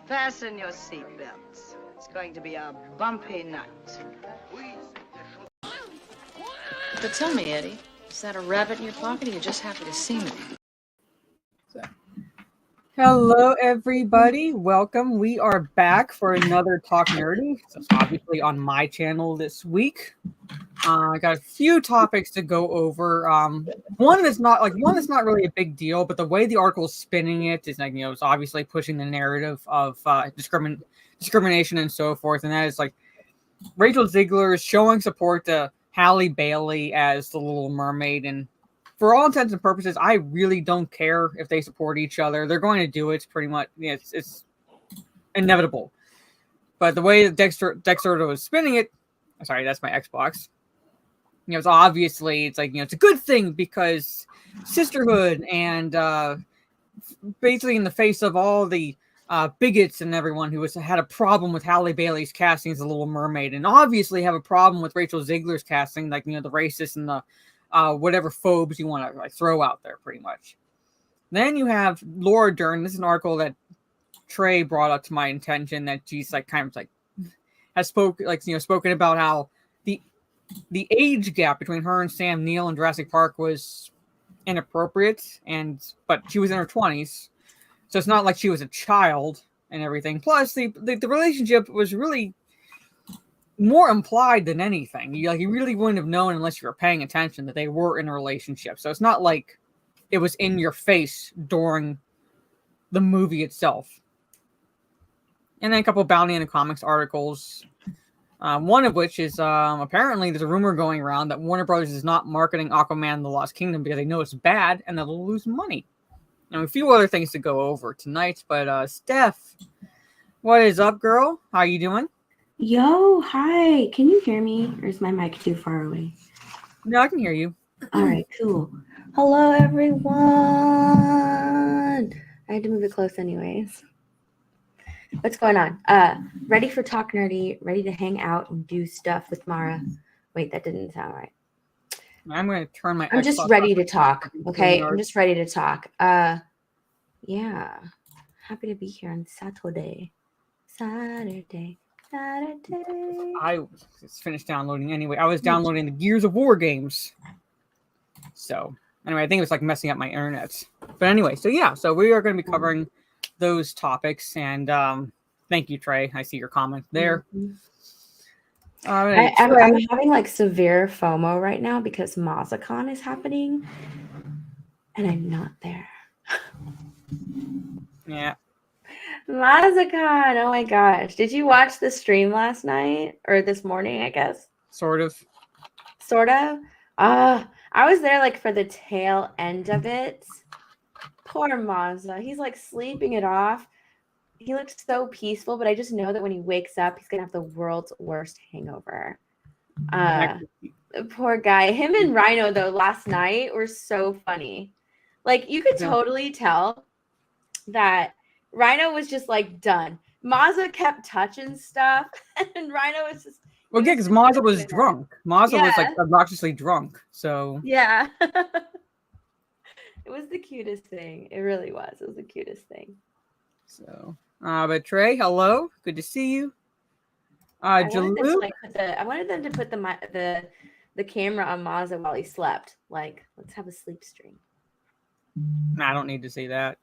Fasten your seatbelts. It's going to be a bumpy night. But tell me, Eddie, is that a rabbit in your pocket or you're just happy to see me? Hello, everybody. Welcome. We are back for another Talk Nerdy. So it's obviously on my channel this week. I got a few topics to go over. One that's not really a big deal, but the way the article is spinning it is it's obviously pushing the narrative of discrimination and so forth. And that is like Rachel Zegler is showing support to Halle Bailey as the Little Mermaid, and for all intents and purposes, I really don't care if they support each other. They're going to do it. It's pretty much it's inevitable. But the way that Dexter was spinning it, sorry, that's my Xbox. It's obviously it's a good thing because sisterhood and basically in the face of all the bigots and everyone who had a problem with Halle Bailey's casting as the Little Mermaid, and obviously have a problem with Rachel Zegler's casting, the racist and the whatever phobes you want to throw out there, pretty much. Then you have Laura Dern. This is an article that Trey brought up to my attention that she's has spoken about how the age gap between her and Sam Neill in Jurassic Park was inappropriate, but she was in her 20s, so it's not like she was a child and everything. Plus, the relationship was really more implied than anything. You really wouldn't have known unless you were paying attention that they were in a relationship. So it's not like it was in your face during the movie itself. And then a couple of Bounty in the Comics articles. One of which is apparently there's a rumor going around that Warner Brothers is not marketing Aquaman The Lost Kingdom because they know it's bad and they'll lose money. And a few other things to go over tonight. But Steph, what is up, girl? How you doing? Yo, hi. Can you hear me? Or is my mic too far away? No, I can hear you. All right, cool. Hello, everyone. I had to move it close anyways. What's going on? Ready for Talk Nerdy, ready to hang out and do stuff with Mara. Wait, that didn't sound right. I'm going to turn my I'm just ready to talk, okay? I'm just ready to talk. Yeah. Happy to be here on Saturday. I just finished downloading anyway. I was downloading the Gears of War games. So, anyway, I think it was messing up my internet. But anyway, so we are going to be covering those topics. And thank you, Trey. I see your comment there. Mm-hmm. Right, I'm having severe FOMO right now because MozzaCon is happening. And I'm not there. Yeah. MozzaCon, oh my gosh. Did you watch the stream last night? Or this morning, I guess? Sort of. I was there for the tail end of it. Poor Mazza. He's sleeping it off. He looks so peaceful, but I just know that when he wakes up, he's going to have the world's worst hangover. Poor guy. Him and Rhino, though, last night were so funny. You could totally tell that Rhino was just done. Mazza kept touching stuff, and Rhino was just. Well, yeah, because Mazza was drunk. Mazza was obnoxiously drunk. So. Yeah. It was the cutest thing. It really was. It was the cutest thing. So, but Trey, hello. Good to see you. I wanted them to put the camera on Mazza while he slept. Let's have a sleep stream. I don't need to see that.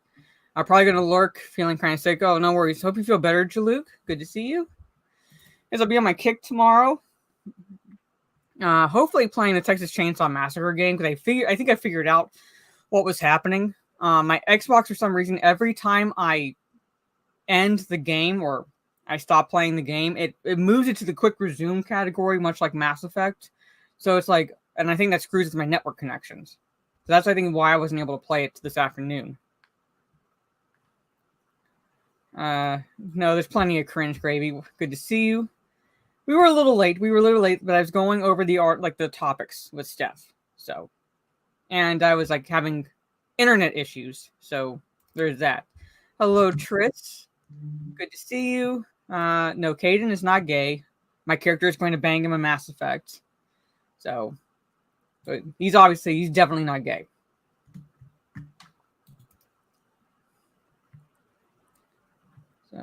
I'm probably going to lurk feeling kind of sick. Oh, no worries. Hope you feel better, Jaluk. Good to see you. Guess I'll be on my kick tomorrow. Hopefully playing the Texas Chainsaw Massacre game because I think I figured out what was happening. My Xbox, for some reason, every time I end the game or I stop playing the game, it moves it to the quick resume category, much like Mass Effect. So it's and I think that screws with my network connections. So that's, I think, why I wasn't able to play it this afternoon. No, there's plenty of cringe gravy. Good to see you. We were a little late, but I was going over the topics with Steph. So, and I was having internet issues. So there's that. Hello, Tris. Good to see you. No, Caden is not gay. My character is going to bang him in Mass Effect. So, but he's definitely not gay. So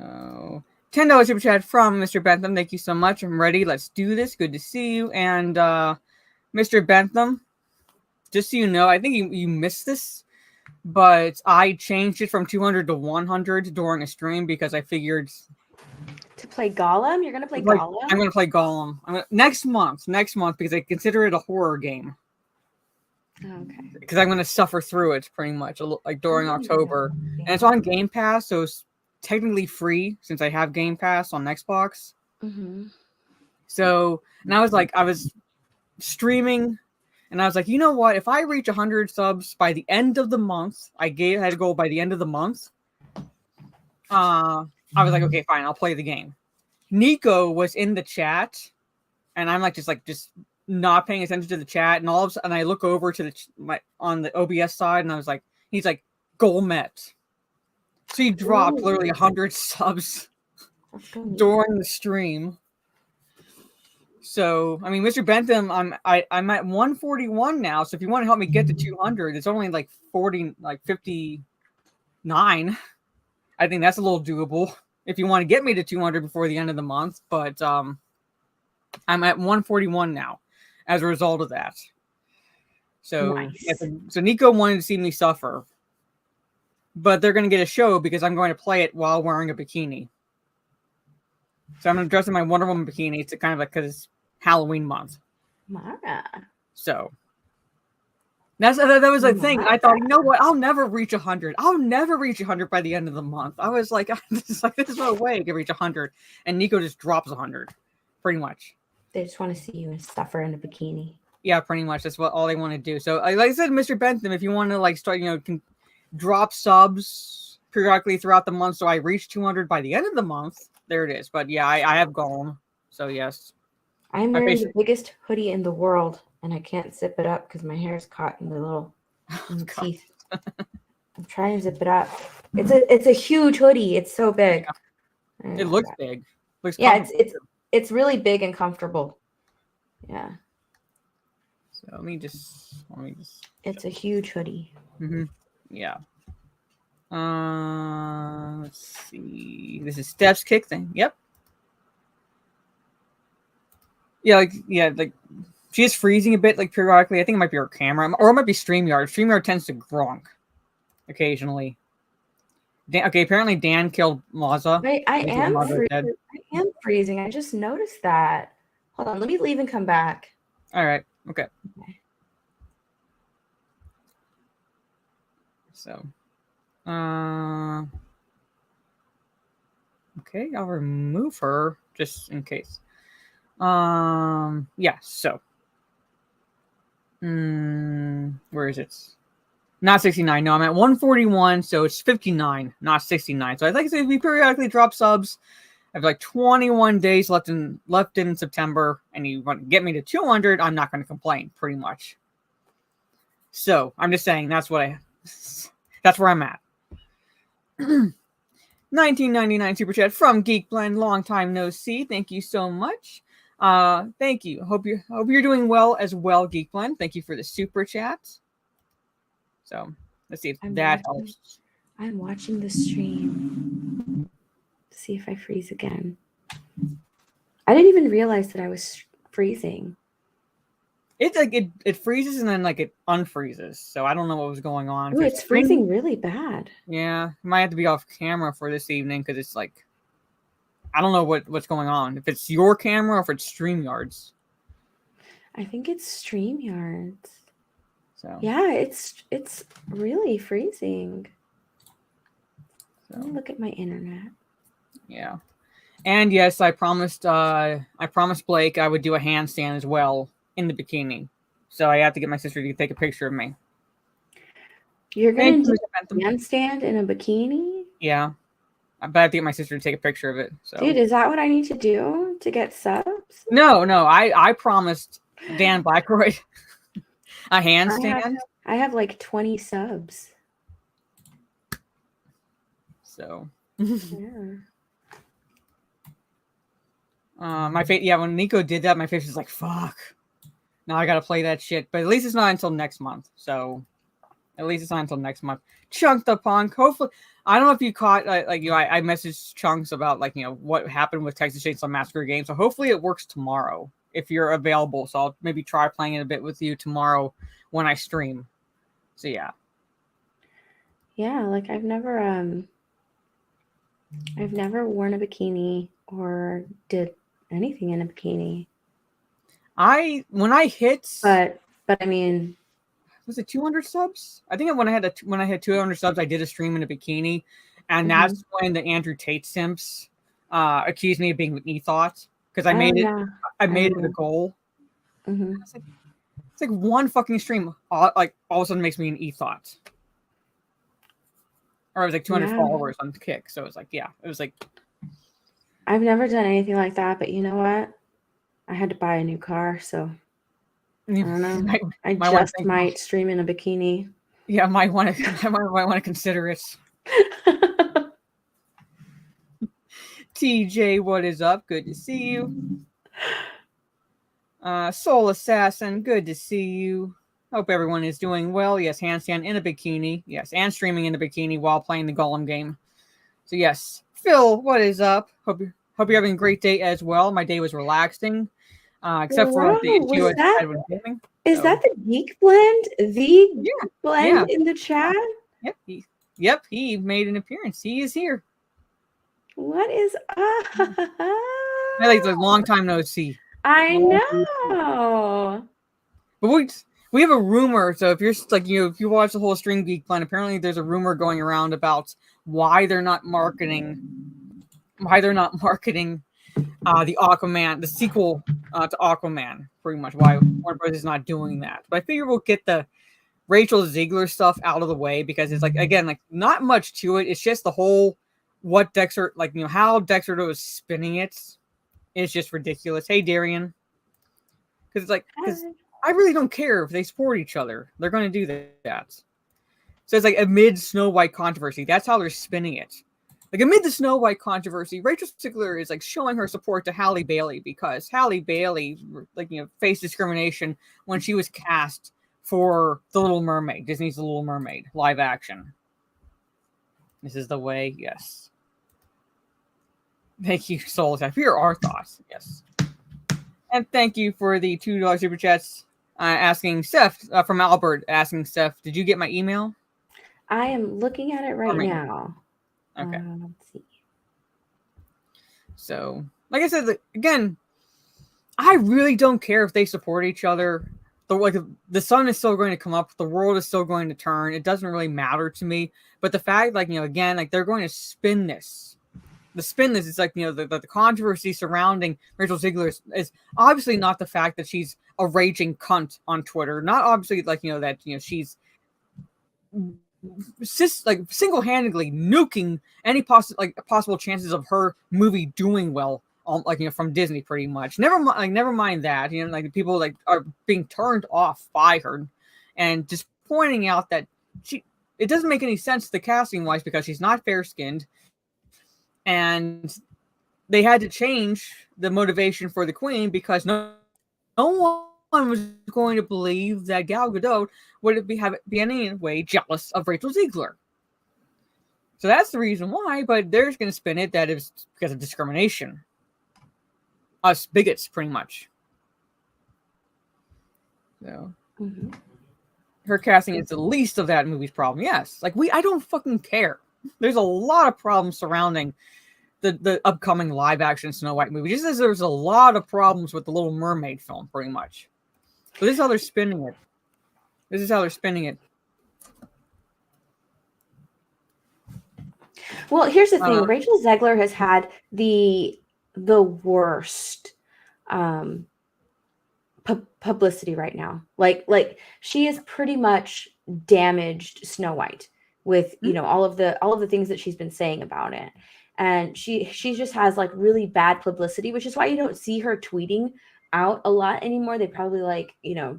$10 super chat from Mr. Bentham. Thank you so much. I'm ready. Let's do this. Good to see you. And Mr. Bentham, just so you know, I think you missed this, but I changed it from 200 to 100 during a stream because I figured To play Gollum? You're gonna play Gollum? I'm going to play Gollum. Next month because I consider it a horror game. Okay. Because I'm going to suffer through it pretty much, like during October. And it's on Game Pass, so it's technically free since I have Game Pass on Xbox. Mm-hmm. So, and I was streaming, and I was like, you know what? If I reach 100 subs by the end of the month, I had to go by the end of the month. I was like, okay, fine, I'll play the game. Nico was in the chat, and I'm like, just not paying attention to the chat, and all of a sudden I look over to on the OBS side, and I was like, he's like, goal met. So he dropped literally 100 subs during the stream. So I mean, Mr. Bentham, I'm at 141 now. So if you want to help me get to 200, it's only like 59. I think that's a little doable if you want to get me to 200 before the end of the month. But I'm at 141 now as a result of that. So, nice. So Nico wanted to see me suffer, but they're going to get a show because I'm going to play it while wearing a bikini. So I'm going to dress in my Wonder Woman bikini. It's kind of like because it's Halloween month. Mara. So that was the thing. I thought, you know what? I'll never reach 100. I'll never reach 100 by the end of the month. I was like, there's no way I can reach 100. And Nico just drops 100, pretty much. They just want to see you suffer in a bikini. Yeah, pretty much. That's all they want to do. So, like I said, Mr. Bentham, if you want to like start, can drop subs periodically throughout the month, so I reach 200 by the end of the month. There it is. But yeah, I have Gollum. So yes, I'm wearing the biggest hoodie in the world, and I can't zip it up because my hair is caught in the little teeth. I'm trying to zip it up. It's a huge hoodie. It's so big. Yeah. It looks big. It's really big and comfortable. Yeah. So let me just. It's a huge hoodie. Mm-hmm. Yeah. Let's see. This is Steph's kick thing. Yep. Yeah, like she is freezing a bit, like periodically. I think it might be her camera, or it might be StreamYard. StreamYard tends to gronk occasionally. Apparently Dan killed Maza. Wait, I am freezing. I just noticed that. Hold on, let me leave and come back. All right. Okay. So, okay, I'll remove her just in case. Yeah. So, where is it? Not 69. No, I'm at 141, so it's 59, not 69. So I think if we periodically drop subs, I have like 21 days left in September, and you want to get me to 200, I'm not going to complain, pretty much. So I'm just saying that's where I'm at. 1999 super chat from Geek Blend. Long time no see. Thank you so much. Thank you. Hope you're doing well as well, Geek Blend. Thank you for the super chat. So let's see if that helps. I'm watching the stream to see if I freeze again. I didn't even realize that I was freezing. It's like it freezes and then like it unfreezes. So I don't know what was going on. Ooh, it's freezing really bad. Yeah, might have to be off camera for this evening because it's like I don't know what's going on. If it's your camera or if it's StreamYard's. I think it's StreamYard's. So yeah, it's really freezing. So. Let me look at my internet. Yeah, and yes, I promised Blake I would do a handstand as well in the bikini. So I have to get my sister to take a picture of me. You're gonna do a handstand in a bikini? Yeah, but I have to get my sister to take a picture of it. So. Dude, is that what I need to do to get subs? No, I promised Dan Blackroyd a handstand. I have like 20 subs. So yeah. My face, yeah, when Nico did that, my face was like, fuck. Now I gotta play that shit. But at least it's not until next month. So At least it's not until next month. Chunk the Punk. Hopefully, I don't know if you caught I messaged Chunks about what happened with Texas Chainsaw Massacre game. So hopefully it works tomorrow if you're available. So I'll maybe try playing it a bit with you tomorrow when I stream. So yeah. Yeah, like I've never worn a bikini or did anything in a bikini. When I hit, but I mean, was it 200 subs? I think when I had 200 subs, I did a stream in a bikini, and that's when the Andrew Tate simps accused me of being an e-thought because I made it. Yeah. I made it a goal. Mm-hmm. It's like one fucking stream, all of a sudden makes me an e-thought. Or it was like 200 followers on Kick. So it was like, yeah, it was like. I've never done anything like that, but you know what? I had to buy a new car, so I don't know. I just might stream in a bikini. Yeah, I might want to consider it. TJ, what is up? Good to see you. Soul Assassin, good to see you. Hope everyone is doing well. Yes, handstand in a bikini. Yes, and streaming in a bikini while playing the Golem game. So yes, Phil, what is up? Hope you're having a great day as well. My day was relaxing, except for the issue I had with gaming. Is that the Geek Blend? Blend in the chat? Yep, he made an appearance. He is here. What is up? I think it's a long time no see. I know. But we have a rumor. So if you're if you watch the whole stream Geek Blend, apparently there's a rumor going around about why they're not marketing the Aquaman, the sequel to Aquaman, pretty much why Warner Bros. Is not doing that. But I figure we'll get the Rachel Zegler stuff out of the way because it's not much to it. It's just the whole what Dexter, how Dexter was spinning it. It's just ridiculous. Hey, Darian. Because because I really don't care if they support each other. They're going to do that. So it's amid Snow White controversy. That's how they're spinning it. Amid the Snow White controversy, Rachel Zegler is showing her support to Halle Bailey because Halle Bailey faced discrimination when she was cast for The Little Mermaid, Disney's The Little Mermaid live action. This is the way, yes. Thank you, Soul. Here are our thoughts, yes. And thank you for the $2 super chats. Asking Steph from Albert, asking Steph, did you get my email? I am looking at it right now. Okay. Let's see. So, like I said, again, I really don't care if they support each other. The sun is still going to come up. The world is still going to turn. It doesn't really matter to me. But the fact, again, they're going to spin this. It's the controversy surrounding Rachel Zegler is obviously not the fact that she's a raging cunt on Twitter. Not obviously that she's single-handedly nuking any possible chances of her movie doing well, from Disney, pretty much. Never mind that people are being turned off by her, and just pointing out that it doesn't make any sense the casting wise because she's not fair-skinned. And they had to change the motivation for the Queen because no one was going to believe that Gal Gadot would be in any way jealous of Rachel Zegler. So that's the reason why, but they're just going to spin it that it was because of discrimination. Us bigots, pretty much. So her casting is the least of that movie's problem. Yes, I don't fucking care. There's a lot of problems surrounding the upcoming live action Snow White movie. Just as there's a lot of problems with the Little Mermaid film, pretty much. But this is how they're spinning it. Well, here's the thing. Rachel Zegler has had the worst publicity right now. She has pretty much damaged Snow White with all of the things that she's been saying about it, and she just has really bad publicity, which is why you don't see her tweeting out a lot anymore. They probably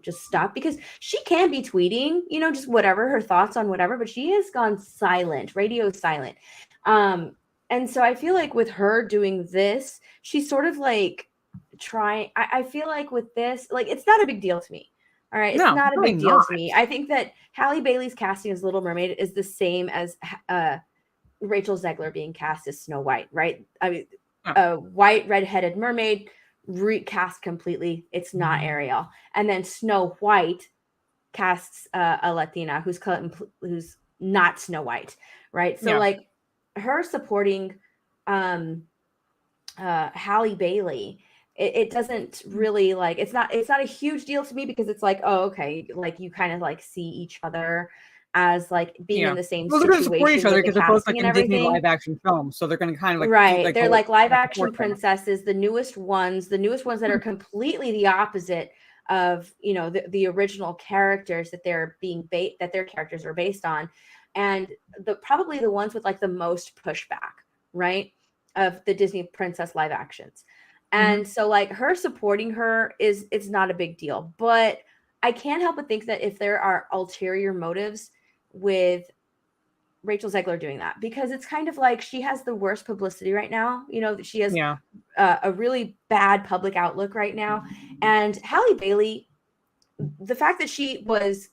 just stop because she can be tweeting just whatever her thoughts on whatever, but she has gone silent, radio silent, and so I feel with her doing this, she's sort of trying. I feel with this, it's not a big deal to me. All right, it's No, not a really big deal not. to me. I think that Halle Bailey's casting as Little Mermaid is the same as Rachel Zegler being cast as Snow White, right? I mean, a white redheaded mermaid recast completely. It's not Ariel, and then Snow White casts a Latina who's not Snow White, right? So like her supporting Halle Bailey, it doesn't really like it's not a huge deal to me because it's like, oh, okay, like you kind of like see each other as like being in the same they're going to support each situation other with the because they're both like casting and in Disney everything. live action films, so they're going to kind of like right. They're like live action support them. princesses, the newest ones that are completely the opposite of the original characters that that their characters are based on, and probably the ones with like the most pushback, right, of the Disney princess live actions. And so like her supporting her it's not a big deal, but I can't help but think that if there are ulterior motives with Rachel Zegler doing that, because it's kind of like she has the worst publicity right now. She has a really bad public outlook right now. And Halle Bailey, the fact that she was,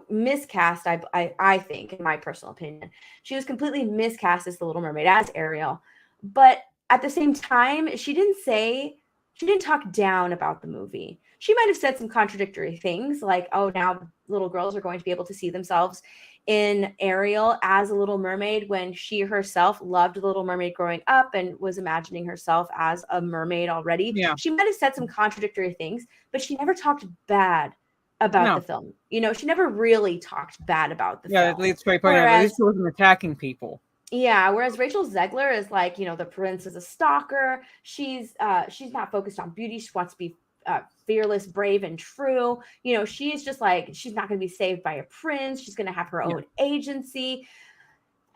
miscast, I think, in my personal opinion, she was completely miscast as the Little Mermaid, as Ariel. But at the same time, she didn't talk down about the movie. She might have said some contradictory things like, oh, now little girls are going to be able to see themselves in Ariel as a Little Mermaid, when she herself loved the Little Mermaid growing up and was imagining herself as a mermaid already. Yeah. She might have said some contradictory things, but she never talked bad about the film. She never really talked bad about the film. Yeah, that's great point. At least she wasn't attacking people. Yeah, whereas Rachel Zegler is like, the prince is a stalker. She's not focused on beauty. She wants to be fearless, brave, and true. She's just like, she's not going to be saved by a prince. She's going to have her own agency.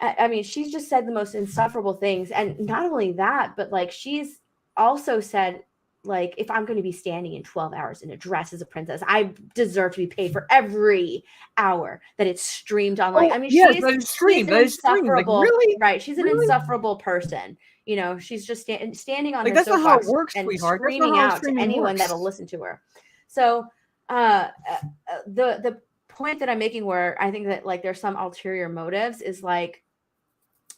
I mean, she's just said the most insufferable things. And not only that, but like she's also said, like, if I'm going to be standing in 12 hours in a dress as a princess, I deserve to be paid for every hour that it's streamed online. I mean, she's an insufferable, like, really? Right? She's an insufferable person. She's just standing on her soapbox and screaming out to anyone that'll listen to her. So the point that I'm making, where I think that like there's some ulterior motives, is like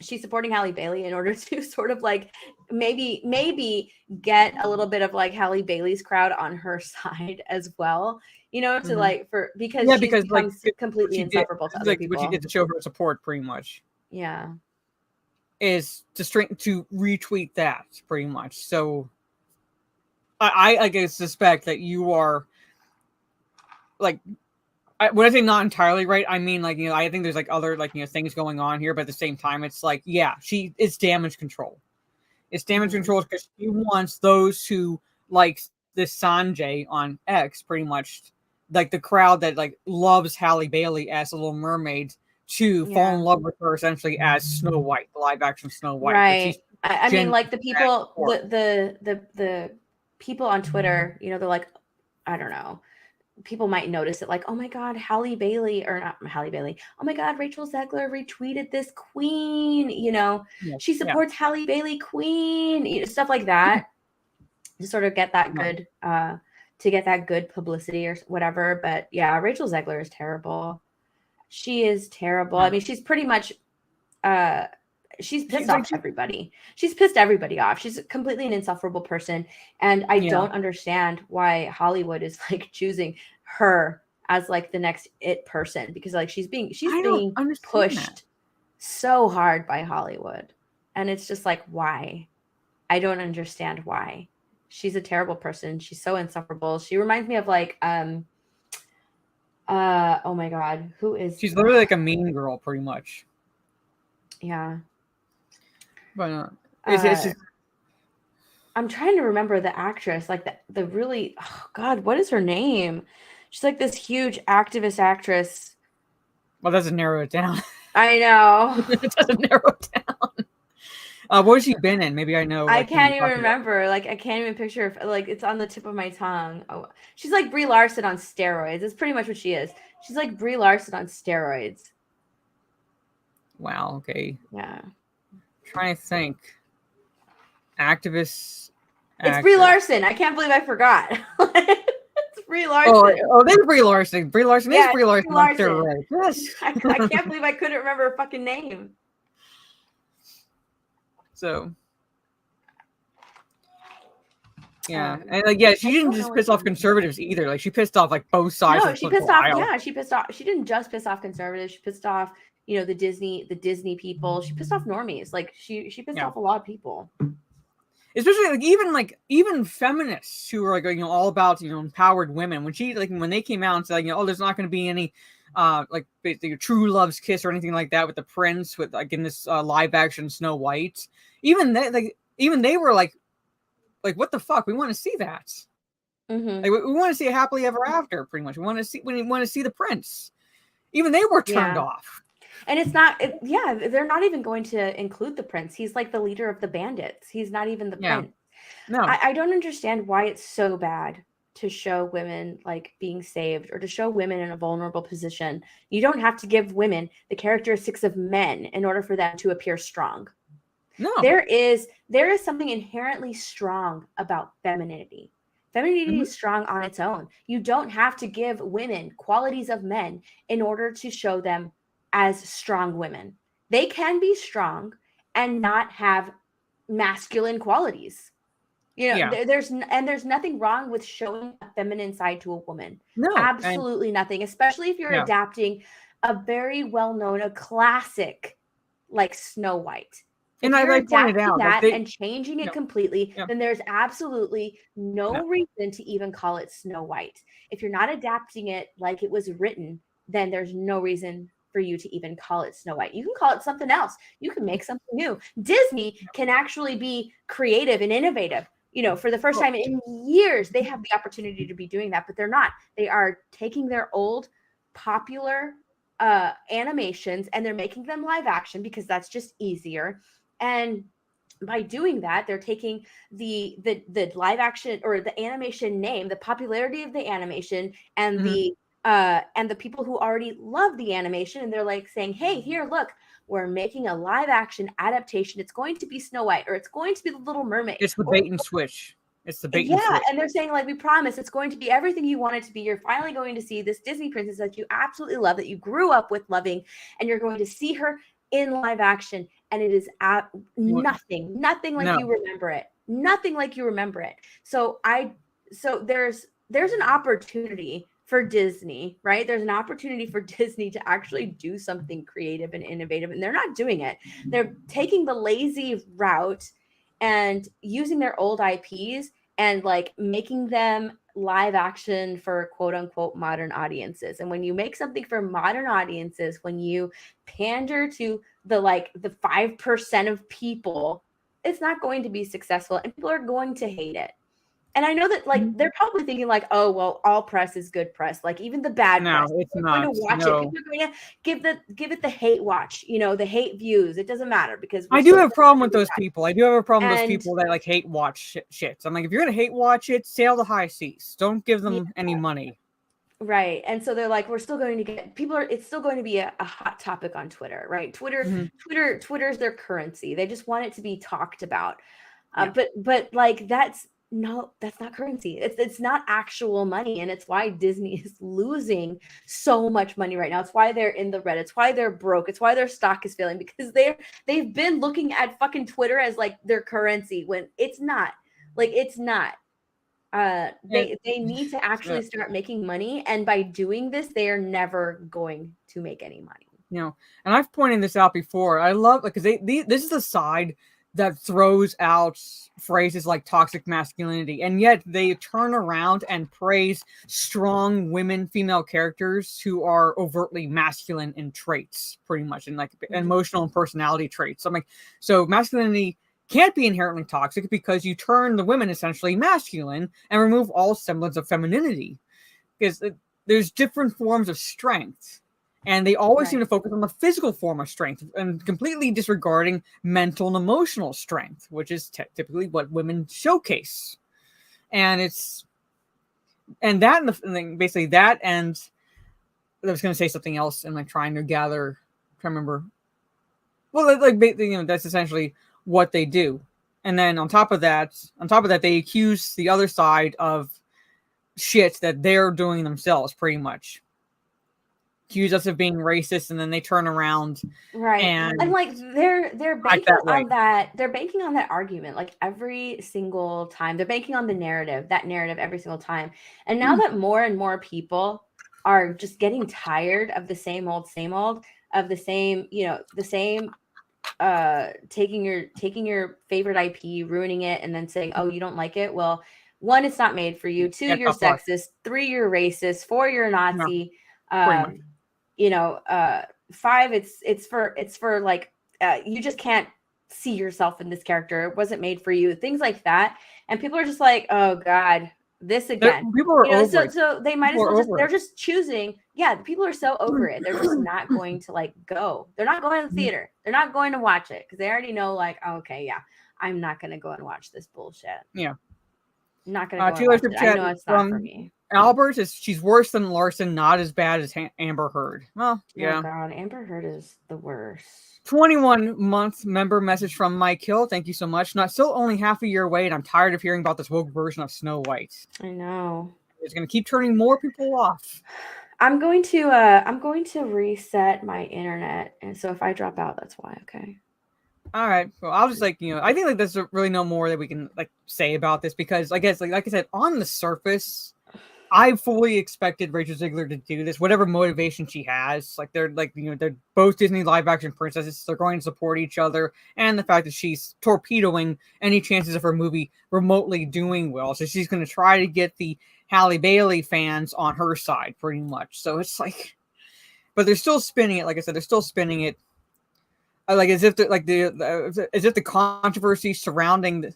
she's supporting Halle Bailey in order to sort of like maybe get a little bit of like Halle Bailey's crowd on her side as well, to like because she's become like, completely insufferable to other people. What she did to show her support, pretty much. Yeah. Is to retweet that, pretty much. So I guess suspect that you are like, when I say not entirely right, I mean like, I think there's like other like, things going on here, but at the same time, it's like, it's damage control. It's damage control because she wants those who like this Sanjay on X, pretty much like the crowd that like loves Halle Bailey as a Little Mermaid, to fall in love with her essentially as Snow White, the live action Snow White. Right. I mean, like the people, the people on Twitter, they're like, I don't know. People might notice it, like, oh my God, Halle Bailey, or not Halle Bailey. Oh my God, Rachel Zegler retweeted this queen. She supports Halle Bailey queen. Stuff like that, to sort of get that good, to get that good publicity or whatever. But yeah, Rachel Zegler is terrible. She is terrible. I mean, she's pretty much, she's pissed off everybody. She's pissed everybody off. She's completely an insufferable person. And I don't understand why Hollywood is like choosing her as like the next it person, because like she's being pushed so hard by Hollywood. And it's just like, why? I don't understand why. She's a terrible person. She's so insufferable. She reminds me of like, oh my God, who is... She's literally like a mean girl, pretty much. Yeah. But it's just... I'm trying to remember the actress, like the really... Oh God, what is her name? She's like this huge activist actress. Well, that doesn't narrow it down. I know. It doesn't narrow it down. What has she been in? Maybe I know. I can't even remember. Like, I can't even picture. Like, it's on the tip of my tongue. Oh, she's like Brie Larson on steroids. That's pretty much what she is. She's like Brie Larson on steroids. Wow. Okay. Yeah. I'm trying to think. Activist. It's Brie Larson. I can't believe I forgot. It's Brie Larson. Oh, there's Brie Larson. Brie Larson is Brie Larson. Larson. Steroids. Yes. I can't believe I couldn't remember her fucking name. So. Yeah, and like, yeah, she didn't just piss off conservatives either. Like, she pissed off like both sides. No, she pissed off. Yeah, she pissed off. She didn't just piss off conservatives. She pissed off, the Disney people. She pissed off normies. Like, she pissed off a lot of people. Especially even feminists who are like all about empowered women. When they came out and said there's not going to be any basically true love's kiss or anything like that with the prince with in this live action Snow White. Even they were like, what the fuck? We want to see that. Mm-hmm. Like, we want to see a happily ever after. Pretty much, we want to see the prince. Even they were turned off. And it's not. They're not even going to include the prince. He's like the leader of the bandits. He's not even the prince. No, I don't understand why it's so bad to show women like being saved or to show women in a vulnerable position. You don't have to give women the characteristics of men in order for them to appear strong. No, there is something inherently strong about femininity. Femininity is strong on its own. You don't have to give women qualities of men in order to show them as strong women. They can be strong and not have masculine qualities. There's nothing wrong with showing a feminine side to a woman. No, absolutely nothing. Especially if you're adapting a very well-known, a classic like Snow White. And I pointed out that and changing it completely, then there's absolutely no reason to even call it Snow White. If you're not adapting it like it was written, then there's no reason for you to even call it Snow White. You can call it something else. You can make something new. Disney can actually be creative and innovative. For the first time in years, they have the opportunity to be doing that, but they're not. They are taking their old popular animations and they're making them live action because that's just easier. And by doing that, they're taking the live action or the animation name, the popularity of the animation, and the people who already love the animation, and they're like saying, "Hey, here, look, we're making a live action adaptation. It's going to be Snow White, or it's going to be the Little Mermaid." It's the bait and switch. It's the bait and switch. And they're saying, like, we promise it's going to be everything you want it to be. You're finally going to see this Disney princess that you absolutely love, that you grew up with loving, and you're going to see her in live action. And it is nothing like you remember it. Nothing like you remember it. So there's an opportunity for Disney, right? There's an opportunity for Disney to actually do something creative and innovative, and they're not doing it. They're taking the lazy route and using their old IPs and like making them live action for quote unquote modern audiences. And when you make something for modern audiences, when you pander to the 5% of people, it's not going to be successful and people are going to hate it. And I know that they're probably thinking like, oh, well, all press is good press. Like even the bad press. It's people not. Are going to watch it. People are going to give it the hate watch, the hate views. It doesn't matter because I do have a problem with those people. I do have a problem with those people that like hate watch shit. So I'm like, if you're going to hate watch it, sail the high seas. Don't give them any money. Right. And so they're like, we're still going to get it's still going to be a hot topic on Twitter, right? Twitter's their currency. They just want it to be talked about. But like that's not currency. It's not actual money. And it's why Disney is losing so much money right now. It's why they're in the red. It's why they're broke. It's why their stock is failing because they've been looking at fucking Twitter as like their currency when it's not. Like it's not. They need to actually start making money, and by doing this, they are never going to make any money. And I've pointed this out before. I love because this is the side that throws out phrases like toxic masculinity, and yet they turn around and praise strong women, female characters who are overtly masculine in traits, pretty much, and like emotional and personality traits. I'm like, so masculinity can't be inherently toxic because you turn the women essentially masculine and remove all semblance of femininity, because there's different forms of strength, and they always seem to focus on the physical form of strength and completely disregarding mental and emotional strength, which is typically what women showcase. And basically that, and I was going to say something else, and like trying to remember. Well, that's essentially what they do. And then on top of that, they accuse the other side of shit that they're doing themselves, pretty much. Accuse us of being racist, and then they turn around, right? And like they're banking on that. They're banking on that argument like every single time. They're banking on that narrative every single time. And now that more and more people are just getting tired of the same old, of the same, the same taking your favorite IP, ruining it, and then saying, oh, you don't like it. Well, 1, it's not made for you. 2, you're sexist. 3, you're racist. 4, you're Nazi. 5, it's for like you just can't see yourself in this character. It wasn't made for you. Things like that. And people are just like, oh God, this again. People are over it. So they might as well they're just choosing. Yeah, people are so over it. They're just not going to like go. They're not going to the theater. They're not going to watch it because they already know like, oh, okay, yeah, I'm not going to go and watch this bullshit. Yeah. I'm not going to go and watch it. I know it's not for me. Albert she's worse than Larson, not as bad as Amber Heard. Well, yeah. Oh God, Amber Heard is the worst. 21-month member message from Mike Hill. Thank you so much. Not still only half a year away, and I'm tired of hearing about this woke version of Snow White. I know. It's going to keep turning more people off. I'm going to reset my internet, and so if I drop out, that's why. Okay. All right. Well, I'll just I think like there's really no more that we can like say about this because I guess like I said, on the surface, I fully expected Rachel Zegler to do this, whatever motivation she has. Like they're they're both Disney live action princesses. They're going to support each other, and the fact that she's torpedoing any chances of her movie remotely doing well. So she's going to try to get the Halle Bailey fans on her side, pretty much. So it's like, but they're still spinning it. Like I said, they're still spinning it, like as if the controversy surrounding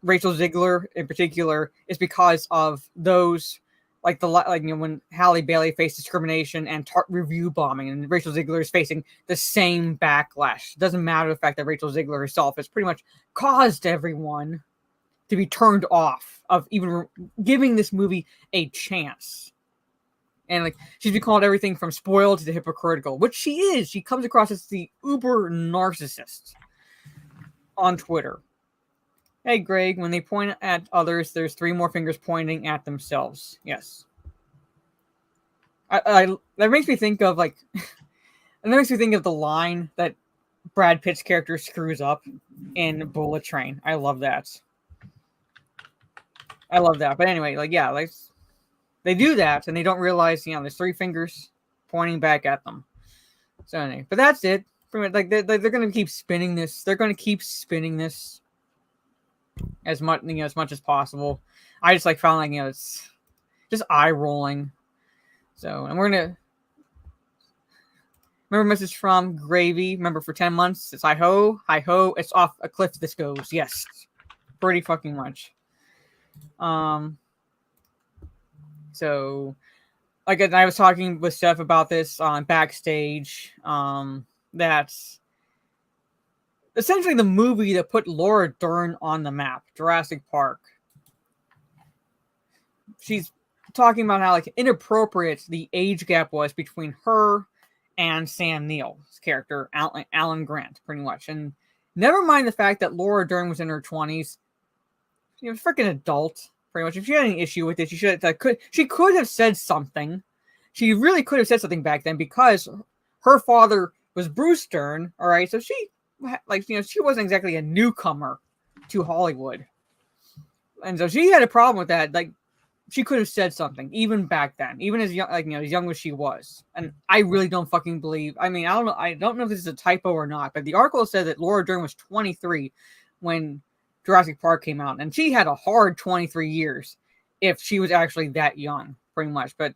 Rachel Zegler in particular is because of those. When Halle Bailey faced discrimination and review bombing, and Rachel Zegler is facing the same backlash. It doesn't matter the fact that Rachel Zegler herself has pretty much caused everyone to be turned off of even giving this movie a chance. And like she's been called everything from spoiled to hypocritical, which she is. She comes across as the uber narcissist on Twitter. Hey, Greg, when they point at others, there's 3 more fingers pointing at themselves. Yes. That makes me think of the line that Brad Pitt's character screws up in Bullet Train. I love that. But anyway, they do that and they don't realize, there's 3 fingers pointing back at them. So anyway, but that's it. They're going to keep spinning this. They're going to keep spinning this as much as possible. I just found it's just eye rolling. So, and we're gonna remember message from Gravy. Remember for 10 months, it's hi ho, it's off a cliff this goes. Yes, pretty fucking much. So like I was talking with Steph about this on backstage. That's essentially the movie that put Laura Dern on the map, Jurassic Park. She's talking about how inappropriate the age gap was between her and Sam Neill's character, Alan Grant, pretty much. And never mind the fact that Laura Dern was in her 20s. Freaking adult, pretty much. If she had any issue with it, she could have said something. She really could have said something back then because her father was Bruce Dern, all right? So she wasn't exactly a newcomer to Hollywood. And so she had a problem with that. She could have said something even back then, even as young, as young as she was. And I really don't fucking believe. I mean, I don't know if this is a typo or not, but the article said that Laura Dern was 23 when Jurassic Park came out, and she had a hard 23 years if she was actually that young, pretty much. But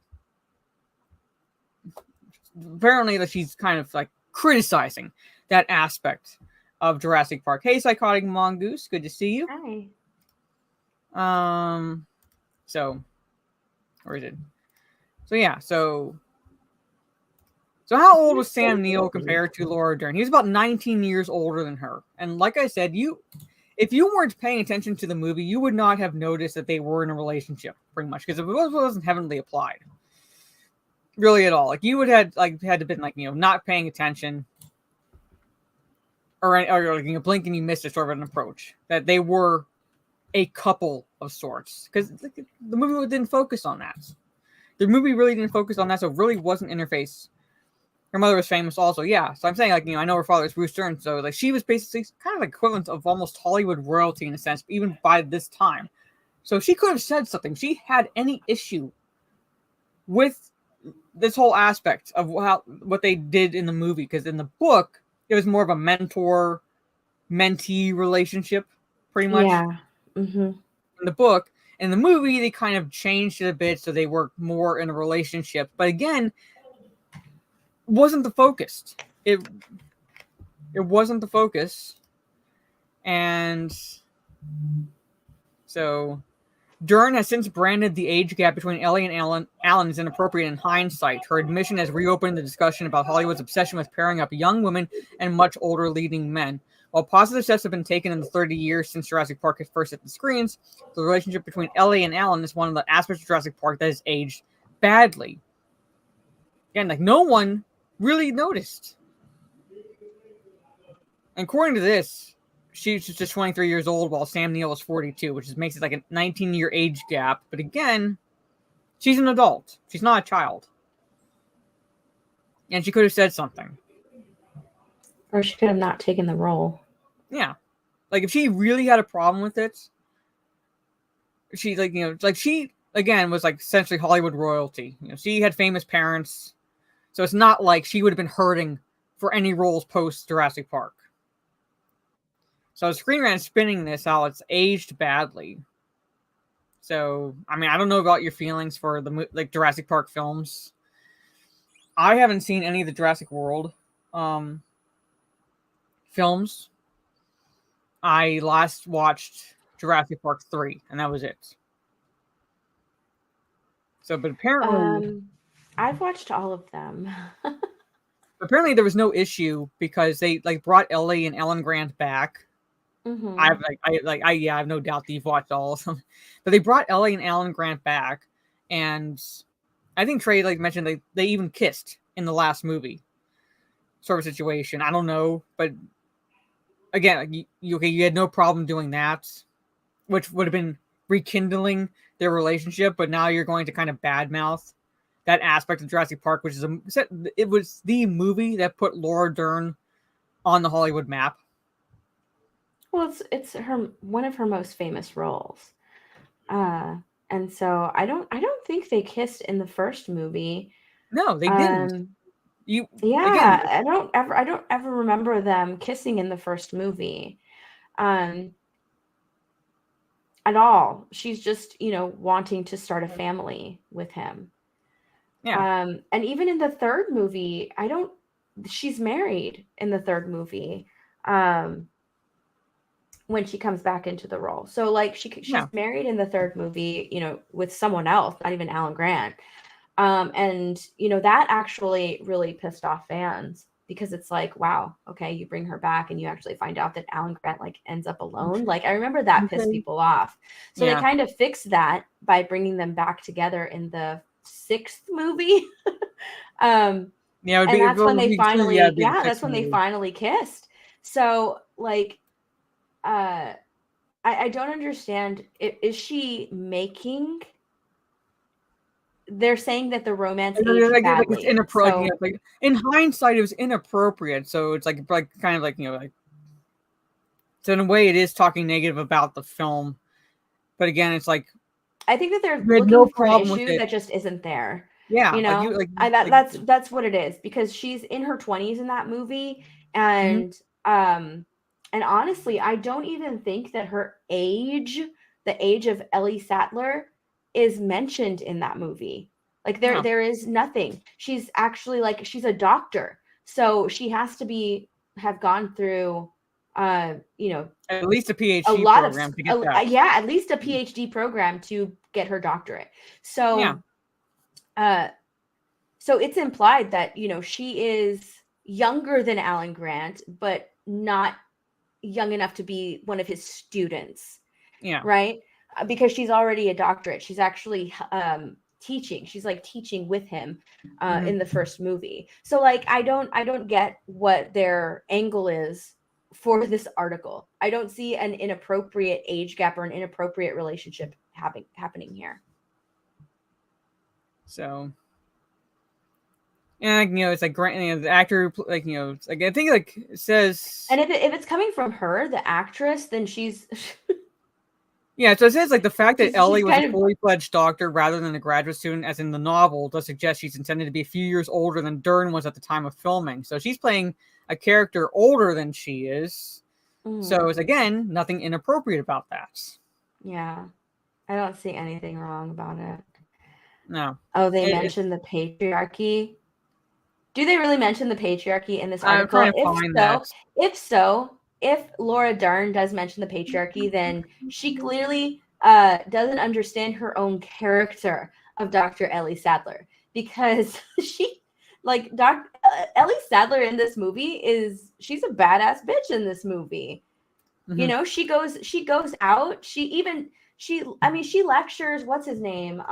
apparently, that she's kind of criticizing that aspect of Jurassic Park. Hey, Psychotic Mongoose, good to see you. Hi. So, where is it? So yeah, so how old was Sam Neill compared to Laura Dern? He was about 19 years older than her. And like I said, if you weren't paying attention to the movie, you would not have noticed that they were in a relationship, pretty much, because it wasn't heavily applied, really at all. You would have had to been not paying attention, or blink and you missed a sort of an approach that they were a couple of sorts, because the movie didn't focus on that. The movie really didn't focus on that, so it really wasn't interface. Her mother was famous also, yeah. So I'm saying, like, I know her father is Bruce Dern, so like she was basically kind of like equivalent of almost Hollywood royalty in a sense, even by this time. So she could have said something. She had any issue with this whole aspect of what they did in the movie, because in the book it was more of a mentor-mentee relationship, pretty much. Yeah. Mm-hmm. In the book, in the movie, they kind of changed it a bit so they were more in a relationship. But again, wasn't the focus. It wasn't the focus, and so. Dern has since branded the age gap between Ellie and Alan as inappropriate in hindsight. Her admission has reopened the discussion about Hollywood's obsession with pairing up young women and much older leading men. While positive steps have been taken in the 30 years since Jurassic Park had first hit the screens, the relationship between Ellie and Alan is one of the aspects of Jurassic Park that has aged badly. Again, like, no one really noticed. And according to this, she's just 23 years old while Sam Neill is 42, which makes it like a 19-year age gap. But again, she's an adult. She's not a child. And she could have said something. Or she could have not taken the role. Yeah. Like, if she really had a problem with it, she, like, like she, again, was like essentially Hollywood royalty. She had famous parents. So it's not like she would have been hurting for any roles post Jurassic Park. So Screen Rant is spinning this how it's aged badly. So, I mean, I don't know about your feelings for the Jurassic Park films. I haven't seen any of the Jurassic World films. I last watched Jurassic Park 3, and that was it. So, but apparently... I've watched all of them. Apparently there was no issue because they brought Ellie and Alan Grant back. Mm-hmm. I have no doubt that you've watched all of them, but they brought Ellie and Alan Grant back, and I think Trey mentioned they even kissed in the last movie, sort of situation. I don't know, but again, you had no problem doing that, which would have been rekindling their relationship, but now you're going to kind of badmouth that aspect of Jurassic Park, which is it was the movie that put Laura Dern on the Hollywood map. Well, it's her one of her most famous roles, and so I don't think they kissed in the first movie. No, they didn't. I don't ever remember them kissing in the first movie, at all. She's just wanting to start a family with him. Yeah. And even in the third movie, she's married in the third movie. When she comes back into the role. So she's married in the third movie, with someone else, not even Alan Grant. And that actually really pissed off fans because it's like, wow, okay, you bring her back and you actually find out that Alan Grant ends up alone. I remember that pissed people off. So they kind of fixed that by bringing them back together in the sixth movie. And that's when they finally, that's when they finally kissed. So I don't understand. Is she making? They're saying that the romance aged badly. It's inappropriate. So, in hindsight, it was inappropriate. So it's kind of so in a way, it is talking negative about the film. But again, it's I think that they're looking for an issue that just isn't there. Yeah, that's what it is, because she's in her 20s in that movie, and and honestly, I don't even think that her age, the age of Ellie Sattler, is mentioned in that movie. There is nothing. She's actually she's a doctor, so she has to have gone through, at least a PhD program to get that. At least a PhD program to get her doctorate. So, so it's implied that she is younger than Alan Grant, but not young enough to be one of his students. Yeah. Right? Because she's already a doctorate. She's actually teaching. She's teaching with him in the first movie. So I don't get what their angle is for this article. I don't see an inappropriate age gap or an inappropriate relationship happening here. So, and it's like the actor, like it's like I think like it says, and if it's coming from her, the actress, then she's yeah. So it says like the fact that Ellie was a of fully fledged doctor rather than a graduate student, as in the novel, does suggest she's intended to be a few years older than Dern was at the time of filming. So she's playing a character older than she is. So it's again nothing inappropriate about that. Yeah, I don't see anything wrong about it. No. Oh, they mentioned the patriarchy. Do they really mention the patriarchy in this article? I'm trying to find that. If Laura Dern does mention the patriarchy, then she clearly doesn't understand her own character of Dr. Ellie Sadler, because she, like, Ellie Sadler in this movie she's a badass bitch in this movie. Mm-hmm. She goes out. She lectures, what's his name?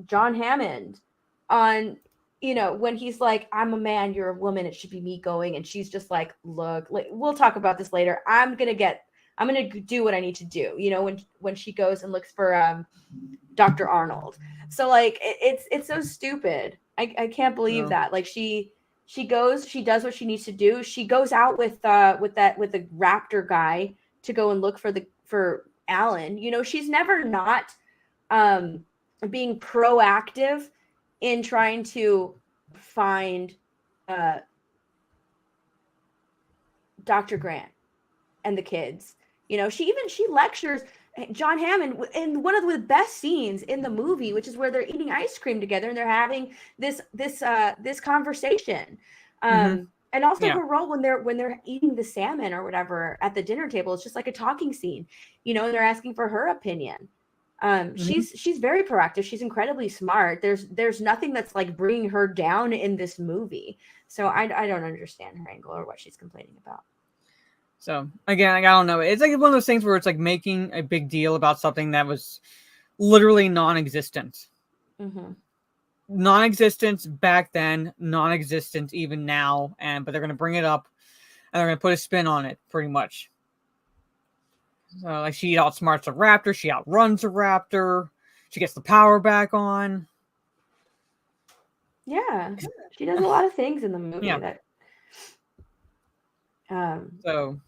John Hammond, on, when he's like, I'm a man, you're a woman, it should be me going. And she's just like, look, like, we'll talk about this later. I'm going to do what I need to do. When she goes and looks for Dr. Arnold. So like, it's so stupid. I can't believe that. Like she goes, she does what she needs to do. She goes out with the raptor guy to go and look for Alan. She's never not being proactive in trying to find Dr. Grant and the kids. She lectures John Hammond in one of the best scenes in the movie, which is where they're eating ice cream together and they're having this conversation. And also her role when they're eating the salmon or whatever at the dinner table, it's just like a talking scene, and they're asking for her opinion. She's very proactive. She's incredibly smart. There's nothing that's like bringing her down in this movie. So I don't understand her angle or what she's complaining about. So again, I don't know. It's like one of those things where it's like making a big deal about something that was literally non-existent. Non-existent back then, non-existent even now, but they're going to bring it up and they're going to put a spin on it, pretty much. So, like, she outsmarts a raptor, she outruns a raptor, she gets the power back on. Yeah, she does a lot of things in the movie that. So,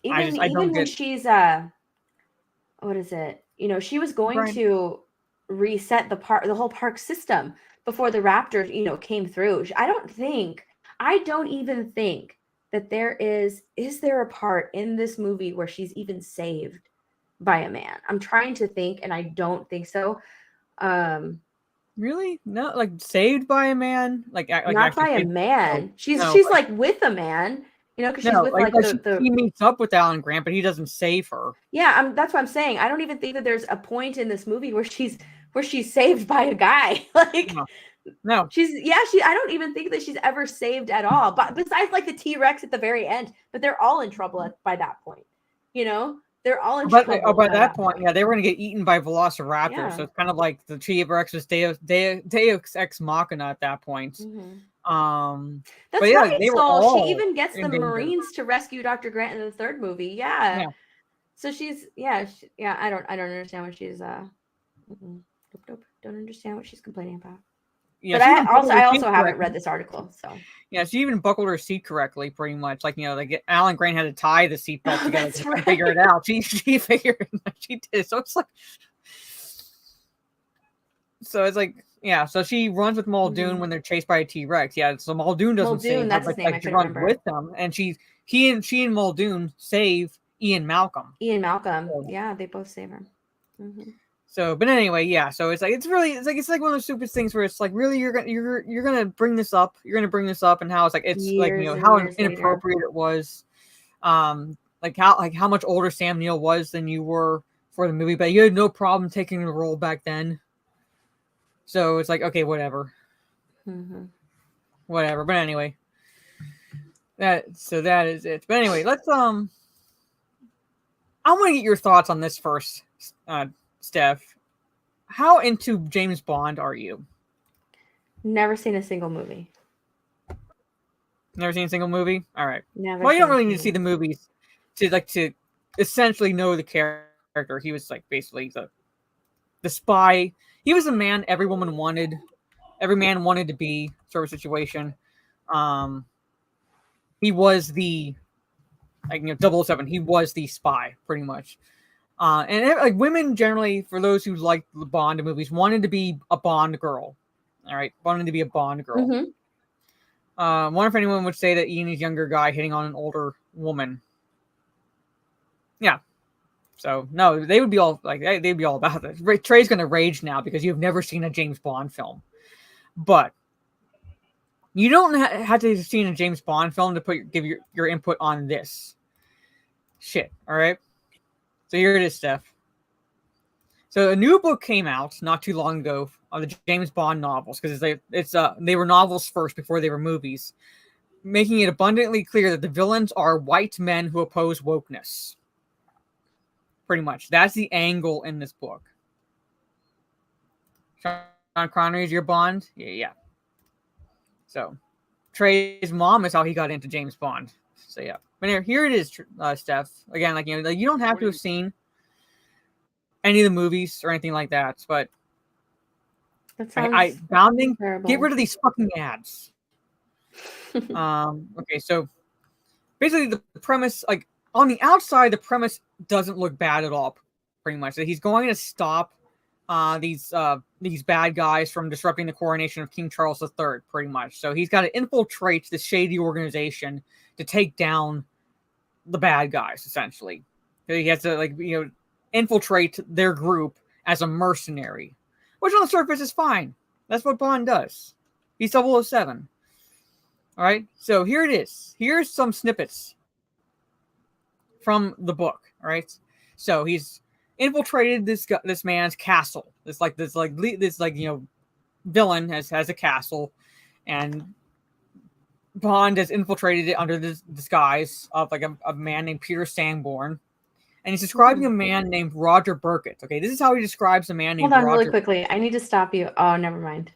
even when she's what is it? She was going to reset the whole park system before the raptors came through. I don't even think that is there a part in this movie where she's even saved by a man? I'm trying to think, and I don't think so. Really? No, like saved by a man? Like not by a man. She's like with a man, because she's with like he meets up with Alan Grant, but he doesn't save her. Yeah, that's what I'm saying. I don't even think that there's a point in this movie where she's saved by a guy. Like, no. I don't even think that she's ever saved at all. But besides like the T-Rex at the very end, but they're all in trouble by that point. They're all in trouble. By that point, they were going to get eaten by velociraptors. Yeah. So it's kind of like the T-Rex was Deus Ex Machina at that point. That's right. So she even gets the Marines to rescue Dr. Grant in the third movie. Yeah. So she's I don't understand what she's don't understand what she's complaining about. Yeah, but I also haven't read this artitle, so she even buckled her seat correctly, pretty much. Like Alan Grant had to tie the seatbelt together to figure it out. She figured she did. So it's like so she runs with Muldoon when they're chased by a T-Rex. Yeah, so Muldoon doesn't save her, but like she runs with them, and she and Muldoon save Ian Malcolm. Yeah, they both save her. So, but anyway, so it's like one of those stupid things where it's like, really, you're gonna bring this up, and how it's like how inappropriate it was, like how much older Sam Neill was than you were for the movie, but you had no problem taking the role back then. So it's like, okay, whatever. But anyway, that is it. But anyway, let's I want to get your thoughts on this first, Steph. How into James Bond are you? Never seen a single movie. Never seen a single movie? All right. Never. Well, you don't seen really it. need to see the movies to essentially know the character. He was like basically the spy. He was a man every man wanted to be, sort of situation. He was the 007. He was the spy pretty much. And like women generally, for those who like the Bond movies, wanted to be a Bond girl. All right, wanted to be a Bond girl. Mm-hmm. Wonder if anyone would say that Ian is a younger guy hitting on an older woman. Yeah. So no, they would be all like they'd be all about this. Trey's gonna rage now because you've never seen a James Bond film, but you don't have to have seen a James Bond film to give your input on this shit. All right. So here it is, Steph. So a new book came out not too long ago of the James Bond novels because they were novels first before they were movies, making it abundantly clear that the villains are white men who oppose wokeness. Pretty much, that's the angle in this book. Sean Connery is your Bond, yeah. So Trey's mom is how he got into James Bond. So yeah, but here it is, Steph. Again, you don't have to have seen any of the movies or anything like that, but That sounds bounding. terrible. Get rid of these fucking ads. Okay, so basically the premise, like on the outside, the premise doesn't look bad at all. Pretty much, that he's going to stop these bad guys from disrupting the coronation of King Charles III. Pretty much, so he's got to infiltrate this shady organization to take down the bad guys. Essentially, he has to infiltrate their group as a mercenary, which on the surface is fine. That's what Bond does. He's 007. All right, so here it is. Here's some snippets from the book. All right, so he's infiltrated this man's castle. This villain has a castle, and Bond has infiltrated it under the disguise of a man named Peter Sanborn. And he's describing a man named Roger Burkett. Okay, this is how he describes a man named Hold on Roger. really quickly. I need to stop you. Oh, never mind.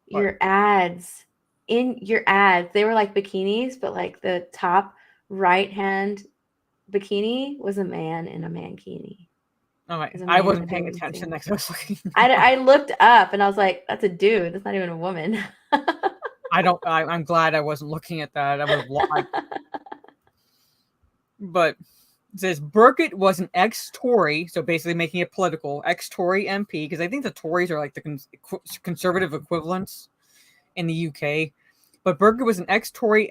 What? Your ads. In your ads, they were like bikinis, but like the top right hand bikini was a man in a mankini. Oh, It was a I man wasn't in a paying bathing attention. suit. Next, I was looking. I looked up and I was like, that's a dude. That's not even a woman. I'm glad I wasn't looking at that. I would have lied. But it says Burkett was an ex-Tory, so basically making it political, ex-Tory MP, because I think the Tories are like the conservative equivalents in the UK. But Burkett was an ex-Tory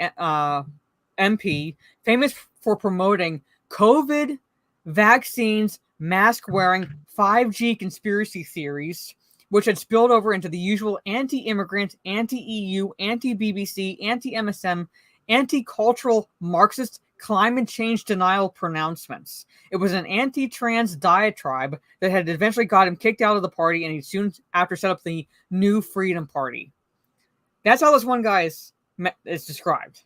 MP, famous for promoting COVID, vaccines, mask-wearing, 5G conspiracy theories, which had spilled over into the usual anti-immigrant, anti-EU, anti-BBC, anti-MSM, anti-cultural Marxist climate change denial pronouncements. It was an anti-trans diatribe that had eventually got him kicked out of the party, and he soon after set up the New Freedom Party. That's how this one guy is described.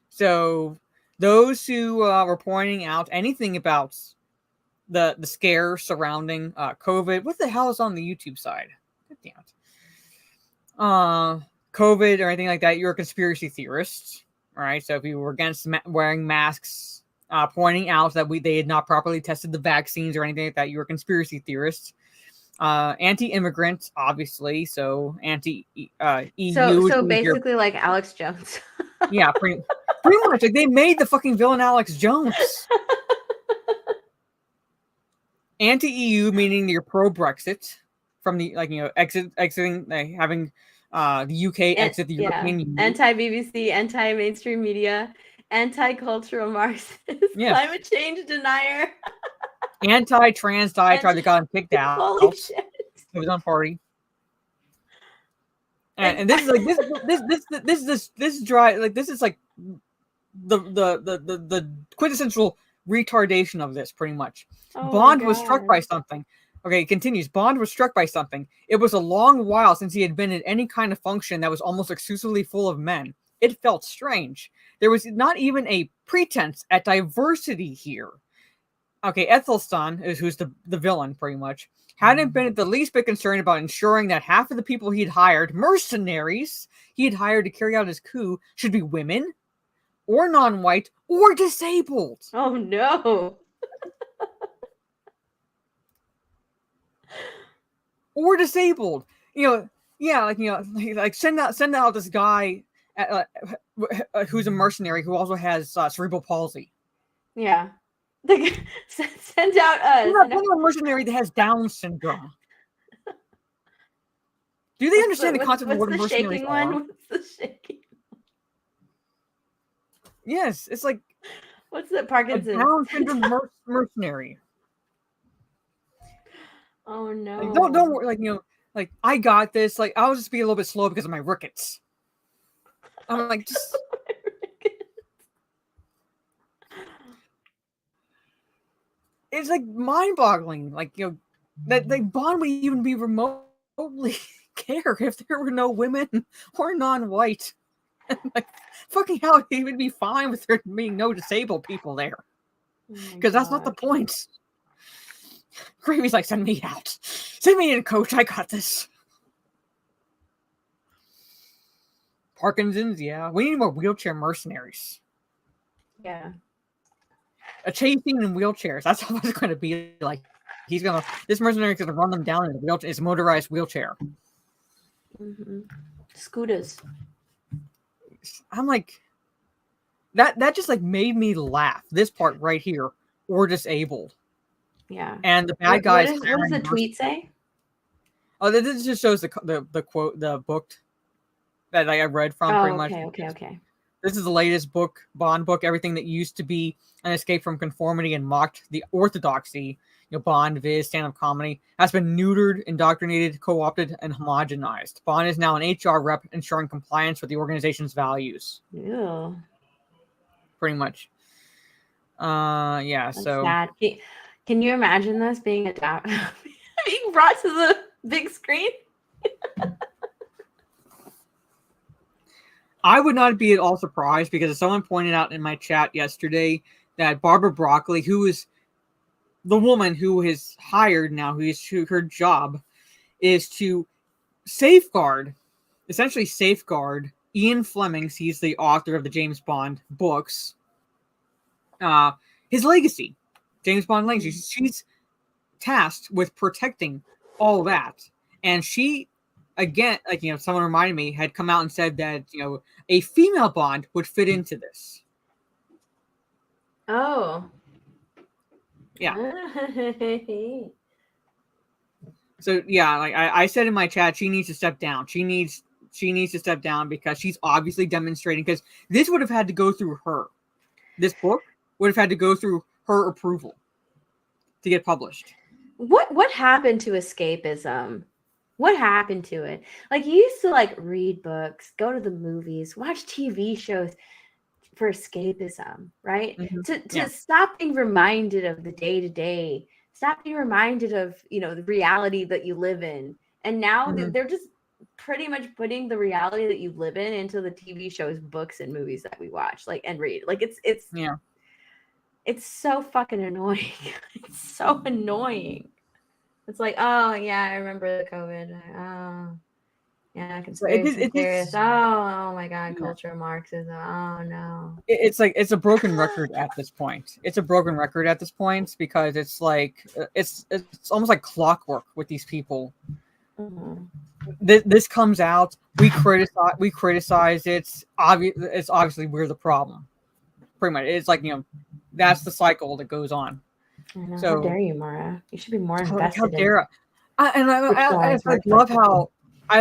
So those who were pointing out anything about the scare surrounding COVID, what the hell is on the YouTube side? God damn it. COVID or anything like that, you're a conspiracy theorist. All right, so if you were against wearing masks, pointing out that they had not properly tested the vaccines or anything like that, you're a conspiracy theorist. Anti-immigrant, obviously, so anti-EU. So basically, like Alex Jones. Yeah, pretty much. Like they made the fucking villain Alex Jones. Anti-EU meaning you're pro-Brexit from the exiting, having the UK exit the European Union. Anti-BBC, anti-mainstream media, anti-cultural Marxist, climate change denier, anti-trans diatribe that got him kicked out. Holy shit! It was on party. And this is like this is dry, like this is like the quintessential retardation of this, pretty much. Bond was struck by something. Okay, it continues. Bond was struck by something. It was a long while since he had been at any kind of function that was almost exclusively full of men. It felt strange. There was not even a pretense at diversity here. Okay, Ethelstan, who's the villain, pretty much, hadn't been the least bit concerned about ensuring that half of the people he'd hired, mercenaries he'd hired to carry out his coup, should be women, or non-white, or disabled. Oh no. Or disabled. Send out this guy who's a mercenary who also has cerebral palsy. Yeah. Send out us. Send out a mercenary that has Down syndrome. Do they understand the concept of what a mercenary is? What's the shaking? Yes, it's like what's the Parkinson's? Down syndrome mercenary. Oh no! Like, don't worry. I got this. I'll just be a little bit slow because of my rickets. I'm like, just. It's mind-boggling. That Bond would even be remotely care if there were no women or non-white. Fucking hell, he would be fine with there being no disabled people there. Because that's not the point. Gravy's like, send me out. Send me in, coach. I got this. Parkinson's, yeah. We need more wheelchair mercenaries. Yeah. A chase scene in wheelchairs. That's how it's going to be like. This mercenary is going to run them down in a wheelchair. It's a motorized wheelchair. Mm-hmm. Scooters. I'm like, that just made me laugh. This part right here, or disabled. Yeah. And the bad guys. What does the tweet say? Oh, this just shows the quote, the book that I read from pretty much. Okay. This is the latest Bond book. Everything that used to be an escape from conformity and mocked the orthodoxy, Bond, Viz, stand-up comedy, has been neutered, indoctrinated, co-opted, and homogenized. Bond is now an HR rep ensuring compliance with the organization's values. Yeah. Pretty much. Yeah. That's so. sad. Can you imagine this being being brought to the big screen? I would not be at all surprised because someone pointed out in my chat yesterday that Barbara Broccoli, who is the woman who is hired now, her job is to essentially safeguard Ian Fleming, he's the author of the James Bond books, his legacy. James Bond legacy. She's tasked with protecting all that. And she, again, someone reminded me, had come out and said that, a female Bond would fit into this. Oh. Yeah. So, yeah, I said in my chat, she needs to step down. She needs to step down because she's obviously demonstrating, because this would have had to go through her. This book would have had to go through her approval to get published. What happened to escapism? What happened to it? You used to read books, go to the movies, watch TV shows for escapism, right? Mm-hmm. To stop being reminded of the day-to-day, stop being reminded of, the reality that you live in. And now mm-hmm. they're just pretty much putting the reality that you live in into the TV shows, books, and movies that we watch, and read. It's yeah. It's so fucking annoying. It's so annoying. It's oh yeah, I remember the COVID. Oh yeah, conspiracy theorists. Oh my god, culture Marxism. Oh no. It's a broken record at this point. It's a broken record at this point because it's it's almost like clockwork with these people. Mm-hmm. This comes out. We criticize it. It's obviously we're the problem. Pretty much, it's that's the cycle that goes on. So, how dare you, Mara? You should be more invested. How dare I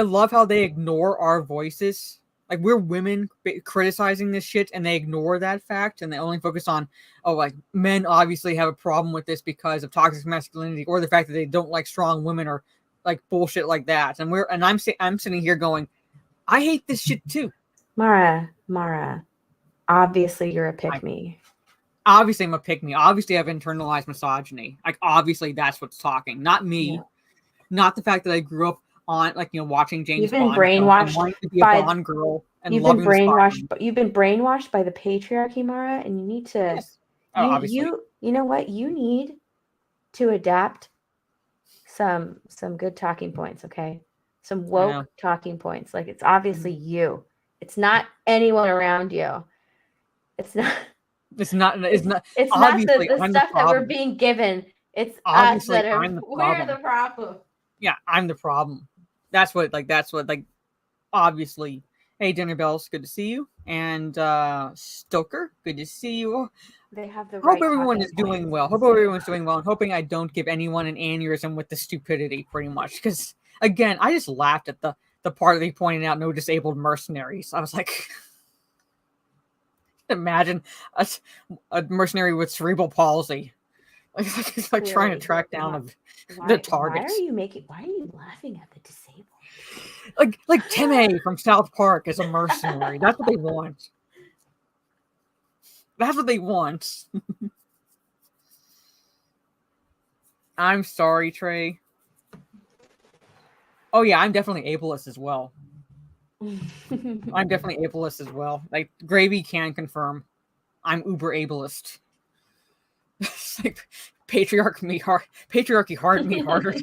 love how they ignore our voices. We're women criticizing this shit, and they ignore that fact, and they only focus on, men obviously have a problem with this because of toxic masculinity, or the fact that they don't like strong women, or bullshit like that. And I'm sitting here going, I hate this shit too. Mara, obviously you're a pick-me. Obviously, I'm a pick-me. Obviously, I've internalized misogyny. Obviously, that's what's talking. Not me. Yeah. Not the fact that I grew up on, watching James Bond. You've been brainwashed to be a Bond girl. And you've been brainwashed by the patriarchy, Mara, and you need to. Yes. Obviously. You know what? You need to adapt some good talking points, okay? Some woke talking points. Like, it's obviously you. It's not anyone around you. It's not the stuff that we're being given. It's obviously us that are we're the problem. Yeah, I'm the problem. That's what obviously. Hey, Dinner Bells, good to see you. And Stoker, good to see you. They have the right. Hope everyone is doing well. Hope everyone's doing well. And hoping I don't give anyone an aneurysm with the stupidity, pretty much. Because, again, I just laughed at the part of me pointing out no disabled mercenaries. I was like, imagine a mercenary with cerebral palsy. It's like trying to track down the targets. Why are you laughing at the disabled? Like Timmy from South Park is a mercenary. That's what they want. That's what they want. I'm sorry, Trey. Oh yeah, I'm definitely ableist as well. I'm definitely ableist as well. Like Gravy can confirm, I'm uber ableist. It's like patriarchy hard me harder.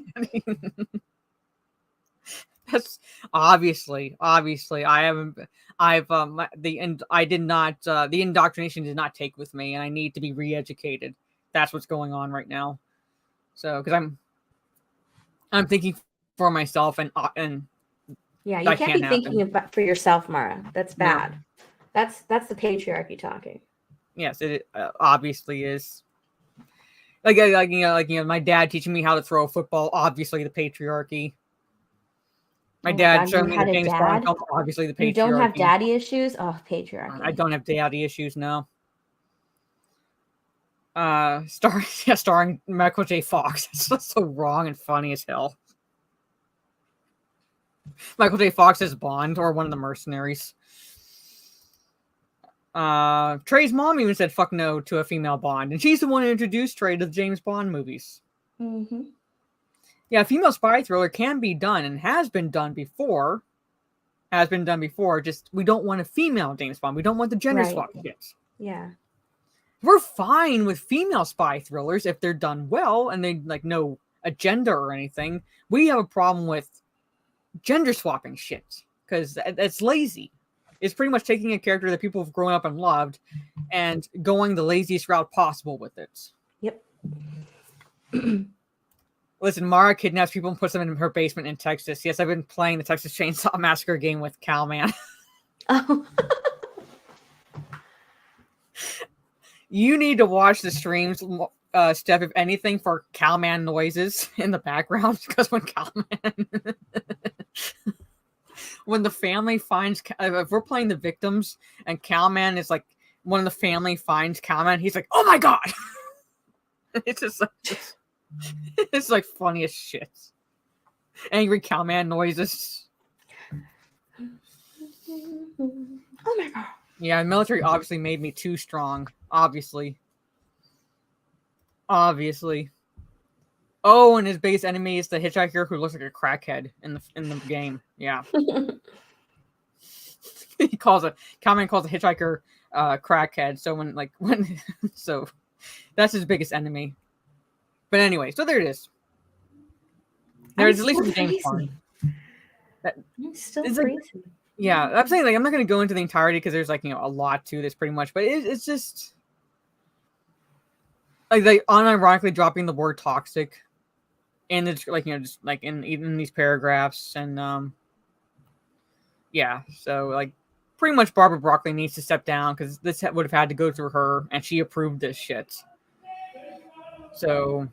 That's obviously the indoctrination did not take with me, and I need to be re-educated. That's what's going on right now. So, because I'm thinking for myself, and yeah, you can't be thinking about for yourself, Mara. That's bad. No. That's the patriarchy talking. Yes, it obviously is. Like my dad teaching me how to throw a football. Obviously, the patriarchy. My dad showed me the James Bond film. Obviously, the patriarchy. You don't have daddy issues? Oh, patriarchy. I don't have daddy issues, no. Starring Michael J. Fox. That's so wrong and funny as hell. Michael J. Fox is Bond or one of the mercenaries. Trey's mom even said fuck no to a female Bond, and she's the one who introduced Trey to the James Bond movies. Mm-hmm. Yeah, a female spy thriller can be done and has been done before. Just we don't want a female James Bond. We don't want the gender swap kids. Yeah. We're fine with female spy thrillers if they're done well and they like no agenda or anything. We have a problem with gender swapping shit because it's lazy. It's pretty much taking a character that people have grown up and loved and going the laziest route possible with it. Yep. Listen, Mara kidnaps people and puts them in her basement in Texas. Yes, I've been playing the Texas Chainsaw Massacre game with Calman. Oh. You need to watch the streams, Steph, if anything, for Calman noises in the background. Because when Calman... when the family finds... if we're playing the victims and Calman is like... when the family finds Calman, he's like, oh my god! It's just like... it's like funny as shit. Angry Calman noises. Oh my god. Yeah, military obviously made me too strong. Obviously. Oh, and his biggest enemy is the hitchhiker who looks like a crackhead in the game. Yeah. Calman calls a hitchhiker crackhead. So so that's his biggest enemy. But anyway, so there it is. There's at least the James Bond. It's still crazy. Yeah, I'm saying I'm not going to go into the entirety because there's a lot to this pretty much, but it's just like they unironically dropping the word toxic, and it's just in these paragraphs and yeah, so pretty much Barbara Broccoli needs to step down because this would have had to go through her, and she approved this shit. So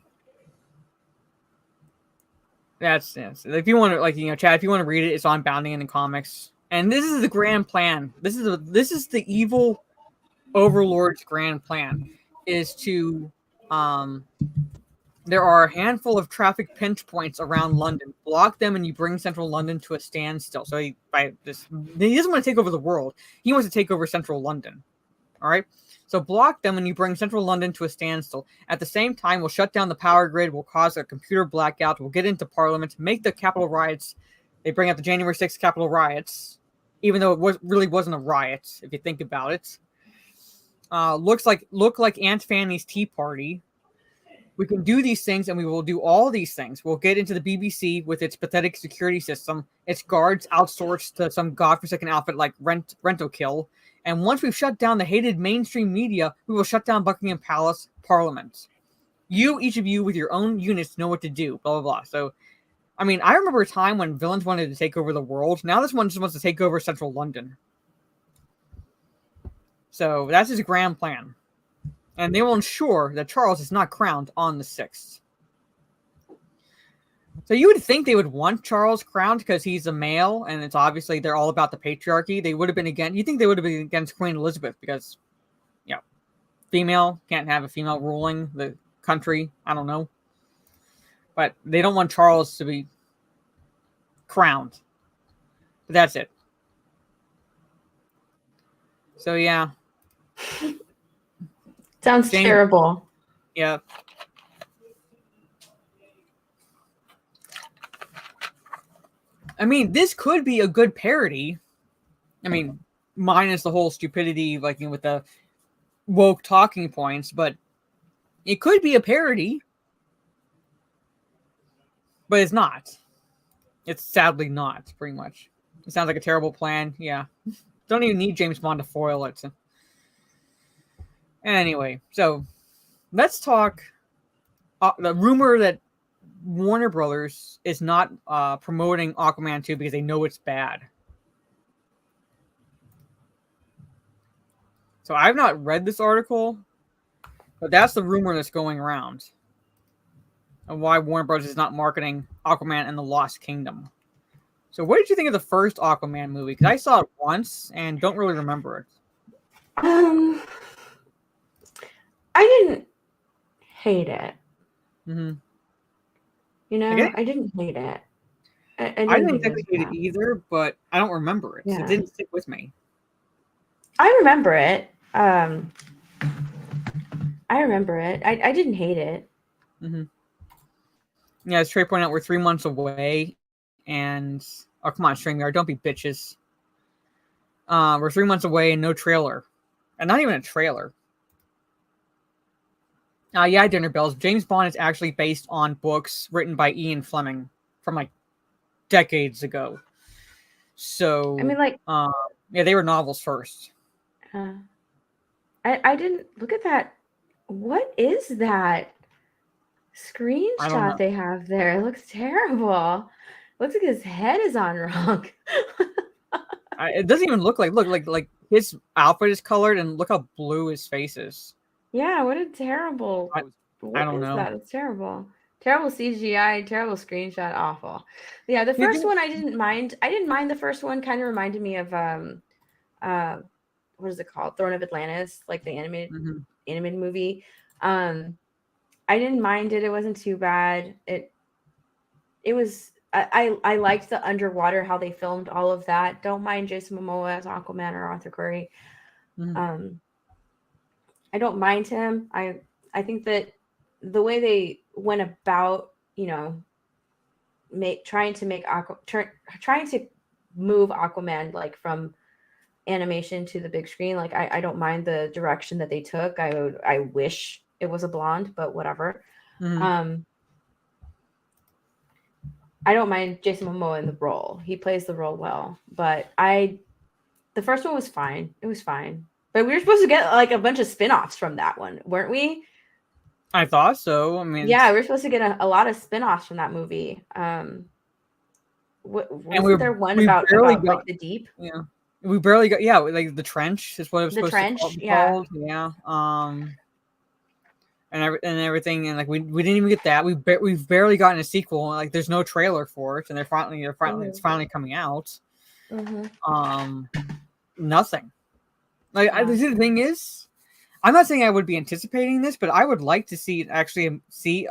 that's if you want to Chad, if you want to read it, it's on Bounding in the Comics. And this is the grand plan. This is the evil overlord's grand plan is to there are a handful of traffic pinch points around London. Block them and you bring central London to a standstill. So he doesn't want to take over the world. He wants to take over central London. All right? So block them and you bring central London to a standstill. At the same time, we'll shut down the power grid. We'll cause a computer blackout. We'll get into Parliament, make the Capitol riots. They bring up the January 6th Capitol riots, even though it really wasn't a riot, if you think about it. Look like Aunt Fanny's Tea Party. We can do these things, and we will do all these things. We'll get into the BBC with its pathetic security system, its guards outsourced to some godforsaken outfit like Rent-O-Kill. And once we've shut down the hated mainstream media, we will shut down Buckingham Palace Parliament. Each of you with your own units know what to do, blah, blah, blah. So, I mean, I remember a time when villains wanted to take over the world. Now this one just wants to take over central London. So that's his grand plan. And they will ensure that Charles is not crowned on the 6th. So you would think they would want Charles crowned because he's a male, and it's obviously they're all about the patriarchy. They would have been against. You think they would have been against Queen Elizabeth because, female can't have a female ruling the country. I don't know, but they don't want Charles to be crowned. But that's it. So yeah. Sounds terrible. Yeah. I mean, this could be a good parody. I mean, minus the whole stupidity, like with the woke talking points, but it could be a parody. But it's not. It's sadly not, pretty much. It sounds like a terrible plan. Yeah. Don't even need James Bond to foil it. Anyway, so let's talk the rumor that Warner Brothers is not promoting Aquaman 2 because they know it's bad. So I've not read this article, but that's the rumor that's going around of why Warner Brothers is not marketing Aquaman and the Lost Kingdom. So what did you think of the first Aquaman movie? Because I saw it once and don't really remember it. I didn't hate it. Mm-hmm. I didn't hate it. I didn't exactly hate it either, but I don't remember it. Yeah. So it didn't stick with me. I remember it. I remember it. I didn't hate it. Mm-hmm. Yeah, as Trey pointed out, we're 3 months away, and come on, StreamYard, don't be bitches. We're 3 months away and no trailer, and not even a trailer. Yeah, Dinner Bells. James Bond is actually based on books written by Ian Fleming from like decades ago. So, I mean, like, they were novels first. I didn't look at that. What is that screenshot they have there? It looks terrible. Looks like his head is on wrong. It doesn't even look like his outfit is colored, and look how blue his face is. Yeah, what a terrible. I don't know. That? It's terrible. Terrible CGI, terrible screenshot, awful. Yeah, the first one I didn't mind. I didn't mind the first one. Kind of reminded me of what is it called? Throne of Atlantis, like the animated movie. I didn't mind it. It wasn't too bad. It was. I liked the underwater, how they filmed all of that. Don't mind Jason Momoa as Aquaman or Arthur Curry. I don't mind him. I think that the way they went about, trying to move Aquaman like from animation to the big screen, like I don't mind the direction that they took. I wish it was a blonde, but whatever. I don't mind Jason Momoa in the role. He plays the role well, but the first one was fine. It was fine. But we were supposed to get like a bunch of spin-offs from that one, weren't we? I thought so. I mean, yeah, we were supposed to get a lot of spin-offs from that movie. Wasn't there one about like the deep? Yeah, we barely got. Yeah, like the trench is what it was supposed to be called. Yeah. And everything, and like we didn't even get that. We've barely gotten a sequel. Like there's no trailer for it, and it's finally coming out. Nothing. Like the thing is, I'm not saying I would be anticipating this, but I would like to see a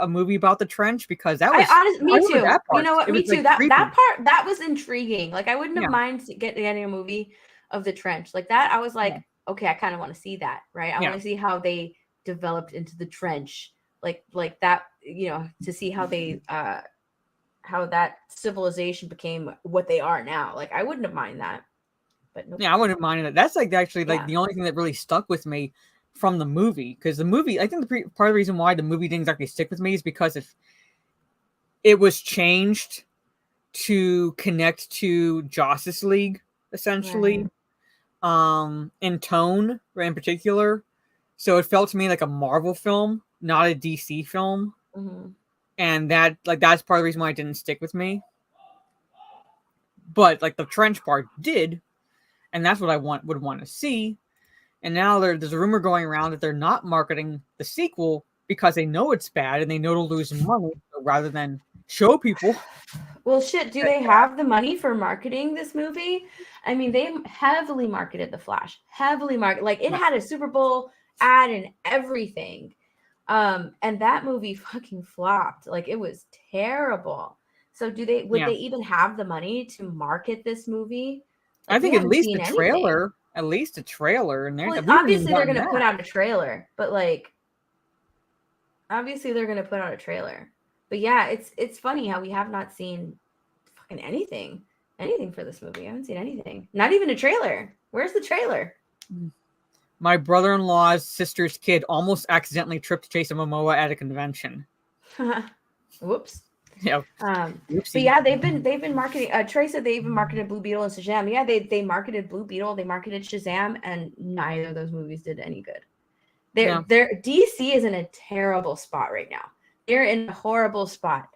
movie about the trench, because that was me too. You know what? Me too. That part that was intriguing. Like I wouldn't have minded getting a movie of the trench like that. I was like, okay, I kind of want to see that, right? I want to see how they developed into the trench, like that. To see how they how that civilization became what they are now. Like I wouldn't have minded that. But I wouldn't mind that. That's like actually like the only thing that really stuck with me, from the movie, because the movie, I think part of the reason why the movie didn't exactly stick with me is because if it was changed to connect to Justice League, essentially, in tone, in particular. So it felt to me like a Marvel film, not a DC film. Mm-hmm. And that's part of the reason why it didn't stick with me. But like the trench part did, and that's what I would want to see. And now there's a rumor going around that they're not marketing the sequel because they know it's bad and they know it'll lose money. So rather than show people. Well, shit, do they have the money for marketing this movie? I mean, they heavily marketed The Flash. Like, it had a Super Bowl ad and everything. And that movie fucking flopped. Like, it was terrible. So would they even have the money to market this movie? Like, I think at least a trailer. At least a trailer. And obviously they're going to put out a trailer. But, like, obviously they're going to put out a trailer. But yeah, it's funny how we have not seen fucking anything for this movie. I haven't seen anything. Not even a trailer. Where's the trailer? My brother-in-law's sister's kid almost accidentally tripped Jason Momoa at a convention. Whoops. Yeah. But yeah, they've been marketing. Trey said they even marketed Blue Beetle and Shazam. Yeah, they marketed Blue Beetle. They marketed Shazam, and neither of those movies did any good. DC is in a terrible spot right now. They're in a horrible spot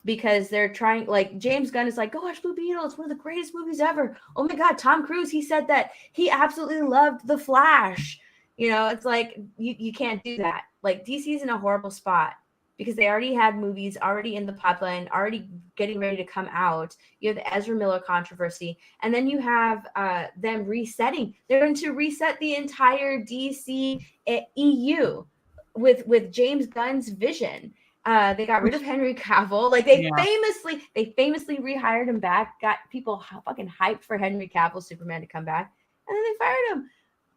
because they're trying, like, James Gunn is like, go watch Blue Beetle. It's one of the greatest movies ever. Oh my God, Tom Cruise, he said that he absolutely loved The Flash. You know, it's like, you can't do that. Like, DC's in a horrible spot because they already had movies already in the pipeline, already getting ready to come out. You have the Ezra Miller controversy. And then you have them resetting. They're going to reset the entire DCEU with James Gunn's vision. They got rid of Henry Cavill. Like, they famously rehired him back, got people fucking hyped for Henry Cavill Superman to come back, and then they fired him.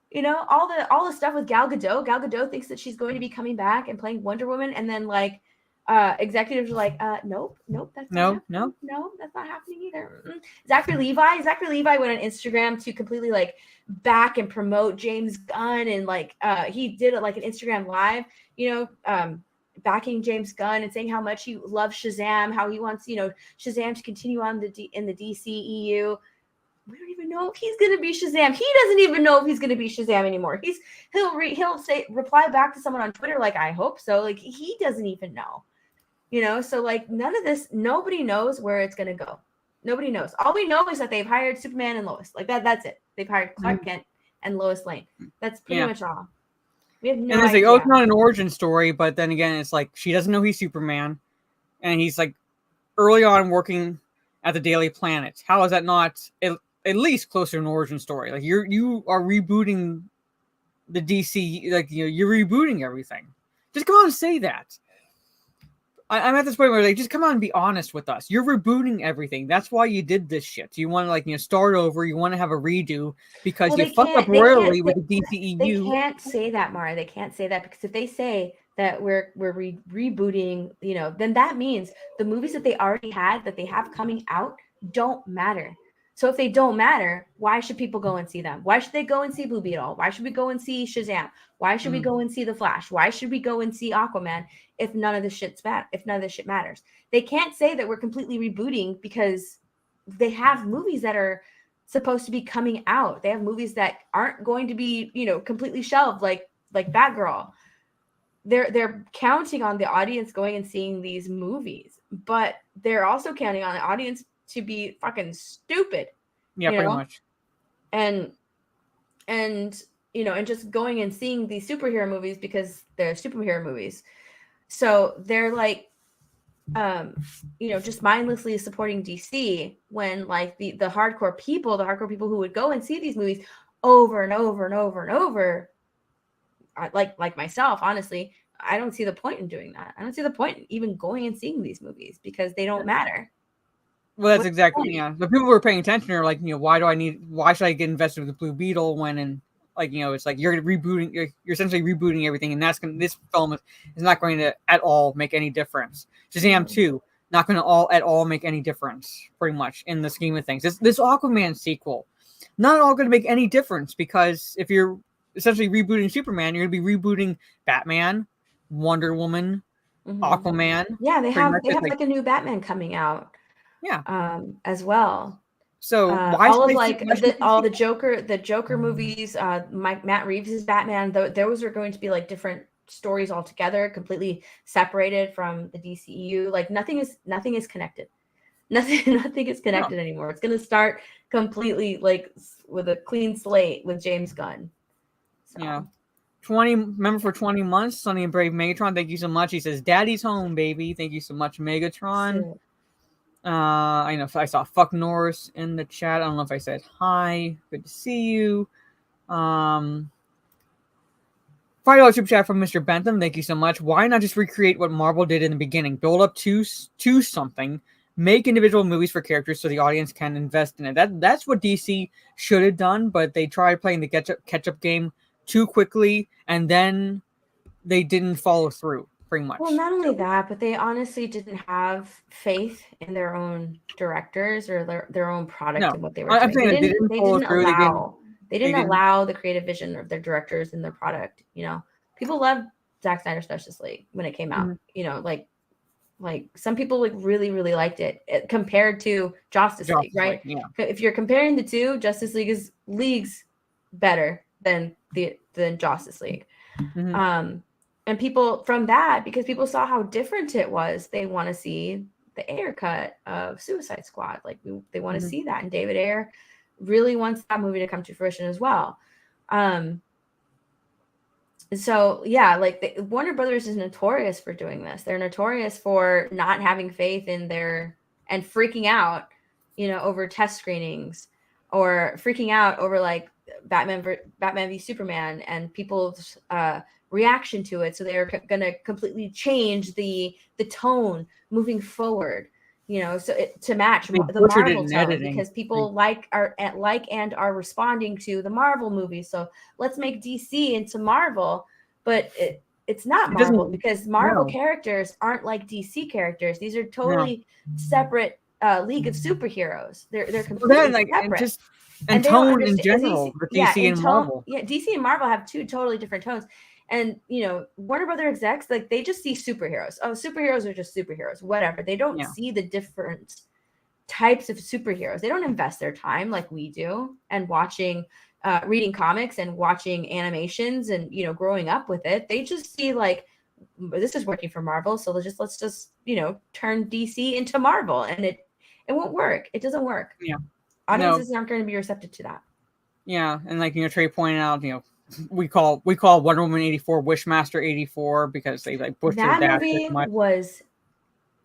You know, all the stuff with Gal Gadot. Gal Gadot thinks that she's going to be coming back and playing Wonder Woman, and then like executives are like, nope, that's not happening. No, that's not happening either. Zachary Levi went on Instagram to completely like back and promote James Gunn, and like he did like an Instagram live, you know, backing James Gunn and saying how much he loves Shazam, how he wants, you know, Shazam to continue on in the DCEU. We don't even know if he's gonna be Shazam. He doesn't even know if he's gonna be Shazam anymore. He'll reply back to someone on Twitter like, I hope so. Like, he doesn't even know, you know. So like, none of this, nobody knows where it's gonna go. Nobody knows. All we know is that they've hired Superman and Lois. Like that's it. They've hired Clark Kent and Lois Lane. That's pretty much all. We have no idea. Like, oh, it's not an origin story, but then again, it's like she doesn't know he's Superman, and he's like early on working at the Daily Planet. How is that not at least closer to an origin story? Like, you are rebooting the DC, like, you know, you're rebooting everything. Just come on and say that. I'm at this point where, like, just come on and be honest with us. You're rebooting everything. That's why you did this shit. You want to, like, you know, start over. You want to have a redo because you fucked up royally with the DCEU. They can't say that, Mara. They can't say that, because if they say that we're rebooting, you know, then that means the movies that they already had, that they have coming out, don't matter. So if they don't matter, why should people go and see them? Why should they go and see Blue Beetle? Why should we go and see Shazam? Why should we go and see The Flash? Why should we go and see Aquaman if none of this shit matters? They can't say that we're completely rebooting because they have movies that are supposed to be coming out. They have movies that aren't going to be, you know, completely shelved, like Batgirl. They're counting on the audience going and seeing these movies, but they're also counting on the audience to be fucking stupid. Yeah, pretty much. And you know, and just going and seeing these superhero movies because they're superhero movies. So they're like, you know, just mindlessly supporting DC when, like, the hardcore people who would go and see these movies over and over and over and over, like myself, honestly, I don't see the point in doing that. I don't see the point in even going and seeing these movies because they don't matter. Well, that's exactly, yeah. The people who are paying attention are like, you know, why should I get invested with the Blue Beetle when, and like, you know, it's like you're essentially rebooting everything, and this film is not going to at all make any difference. Shazam 2, not going to at all make any difference, pretty much, in the scheme of things. This Aquaman sequel, not at all going to make any difference, because if you're essentially rebooting Superman, you're going to be rebooting Batman, Wonder Woman, Aquaman. Yeah, they pretty have much they just have like a new Batman coming out as well. So why all should of they like see- all the Joker movies, Matt Reeves' Batman, those are going to be like different stories altogether, completely separated from the DCEU. Like nothing is connected. Nothing is connected anymore. It's going to start completely like with a clean slate with James Gunn. So. Yeah. 20 member for 20 months, Sunny and Brave Megatron. Thank you so much. He says, "Daddy's home, baby." Thank you so much, Megatron. I know I saw Fuck Norris in the chat. I don't know if I said hi. Good to see you. $5 super chat from Mr. Bentham. Thank you so much. Why not just recreate what Marvel did in the beginning? Build up to something. Make individual movies for characters so the audience can invest in it. That's what DC should have done, but they tried playing the catch-up game too quickly, and then they didn't follow through, pretty much. Well, not only that, but they honestly didn't have faith in their own directors or their own product and what they were doing. They didn't allow the creative vision of their directors and their product. You know, people loved Zack Snyder's Justice League when it came out. Mm-hmm. You know, like some people like really liked it compared to Justice League, right? Yeah. If you're comparing the two, Justice League is leagues better than Justice League. Mm-hmm. And people from that, because people saw how different it was, they want to see the Ayer cut of Suicide Squad. Like they want to see that, and David Ayer really wants that movie to come to fruition as well. So yeah, like Warner Brothers is notorious for doing this. They're notorious for not having faith in and freaking out, you know, over test screenings or freaking out over like Batman v Superman and people's reaction to it. So they're going to completely change the tone moving forward, you know, so to match the Marvel tone, because people like and are responding to the Marvel movies. So let's make DC into Marvel, but it's not Marvel, because Marvel characters aren't like DC characters. These are totally separate League of Superheroes. They're completely separate. And tone in general, DC and Marvel. Yeah, DC and Marvel have two totally different tones. And, you know, Warner Brother execs, like, they just see superheroes. Oh, superheroes are just superheroes, whatever. They don't see the different types of superheroes. They don't invest their time like we do and reading comics and watching animations and, you know, growing up with it. They just see, like, this is working for Marvel, so let's just, you know, turn DC into Marvel. And it won't work. It doesn't work. Yeah. Audiences aren't going to be receptive to that. Yeah, and like, you know, Trey pointed out, you know, we call Wonder Woman 84 Wishmaster 84 because they like butchered that movie was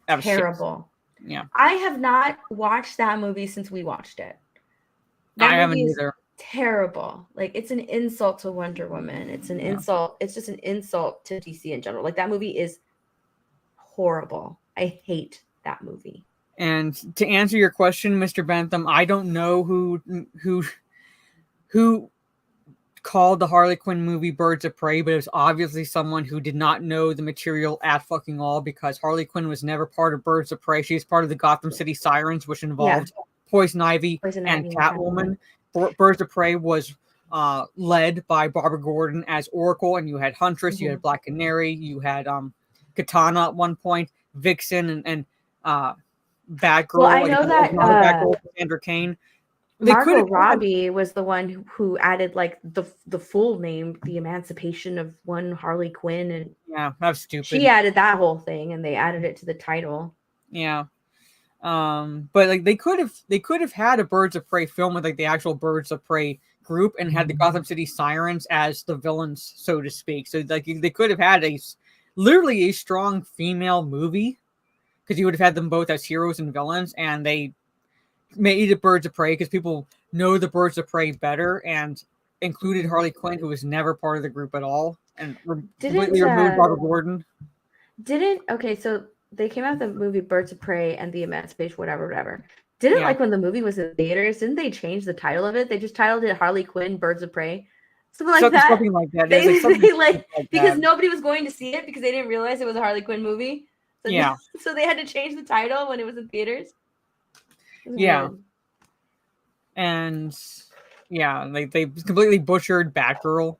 terrible. Yeah, I have not watched that movie since we watched it. I haven't either. Terrible. Like, it's an insult to Wonder Woman. It's an insult. It's just an insult to DC in general. Like, that movie is horrible. I hate that movie. And to answer your question, Mr. Bentham, I don't know who called the Harley Quinn movie Birds of Prey, but it was obviously someone who did not know the material at fucking all, because Harley Quinn was never part of Birds of Prey. She was part of the Gotham City Sirens, which involved Poison Ivy and Catwoman. Birds of Prey was led by Barbara Gordon as Oracle, and you had Huntress, you had Black Canary, you had Katana at one point, Vixen, and Batgirl. Well, I know that Batgirl, Sandra Kane. Margot Robbie was the one who added like the full name, the Emancipation of One Harley Quinn, and yeah, that's stupid. She added that whole thing, and they added it to the title. Yeah, but like they could have had a Birds of Prey film with like the actual Birds of Prey group and had the Gotham City Sirens as the villains, so to speak. So like they could have had literally a strong female movie, because you would have had them both as heroes and villains, and they made it Birds of Prey because people know the Birds of Prey better, and included Harley Quinn, who was never part of the group at all, and completely removed Barbara Gordon. Okay, so they came out with the movie Birds of Prey and the Emancipation, whatever. Didn't like when the movie was in theaters, didn't they change the title of it? They just titled it Harley Quinn Birds of Prey. Something like that. They because nobody was going to see it because they didn't realize it was a Harley Quinn movie. So so they had to change the title when it was in theaters. Yeah. And Yeah, like they completely butchered Batgirl,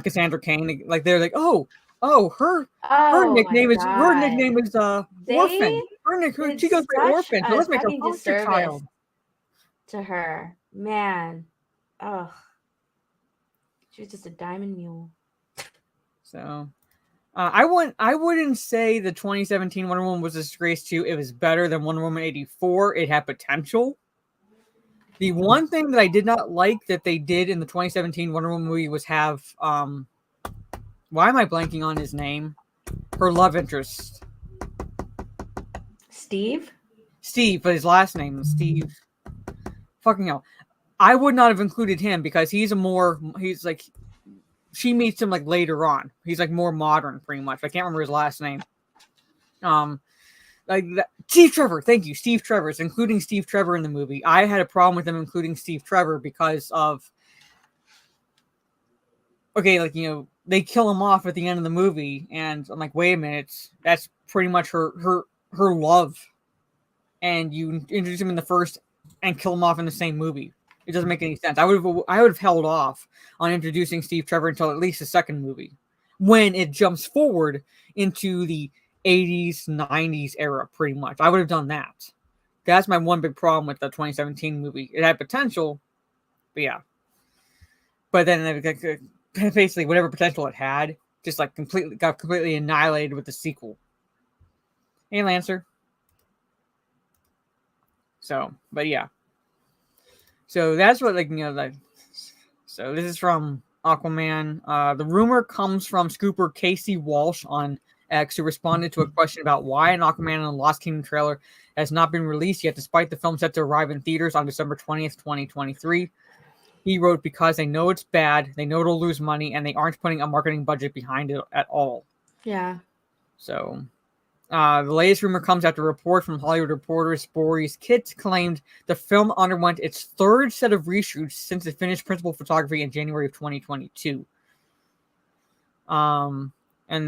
Cassandra Cain. Like they're like, oh, her Oh my nickname is god. They Orphan. did She goes by such Orphan, so a let's make her fucking foster disservice child. to her. Man. Ugh. She was just a diamond mule. So I wouldn't say the 2017 Wonder Woman was a disgrace too. It was better than Wonder Woman 84. It had potential. The one thing that I did not like that they did in the 2017 Wonder Woman movie was have why am I blanking on his name? Her love interest. Steve? Steve, but his last name is Steve. Fucking hell. I would not have included him because he's like she meets him like later on. He's like more modern, pretty much. I can't remember his last name. Like that, Steve Trevor. Thank you, Steve Trevor. It's including Steve Trevor in the movie. I had a problem with them including Steve Trevor because of like they kill him off at the end of the movie, and I'm like, wait a minute, that's pretty much her love, and you introduce him in the first and kill him off in the same movie. It doesn't make any sense. I would have held off on introducing Steve Trevor until at least the second movie, when it jumps forward into the 80s, 90s era, pretty much. I would have done that. That's my one big problem with the 2017 movie. It had potential, but yeah. But then basically whatever potential it had just like got completely annihilated with the sequel. Hey, Lancer. So, but yeah. So that's what so this is from Aquaman. The rumor comes from scooper Casey Walsh on X, who responded to a question about why an Aquaman and the Lost Kingdom trailer has not been released yet, despite the film set to arrive in theaters on December 20th, 2023. He wrote, because they know it's bad, they know it'll lose money, and they aren't putting a marketing budget behind it at all. Yeah. So, the latest rumor comes after a report from Hollywood Reporter Boris Kit claimed the film underwent its third set of reshoots since it finished principal photography in January of 2022. And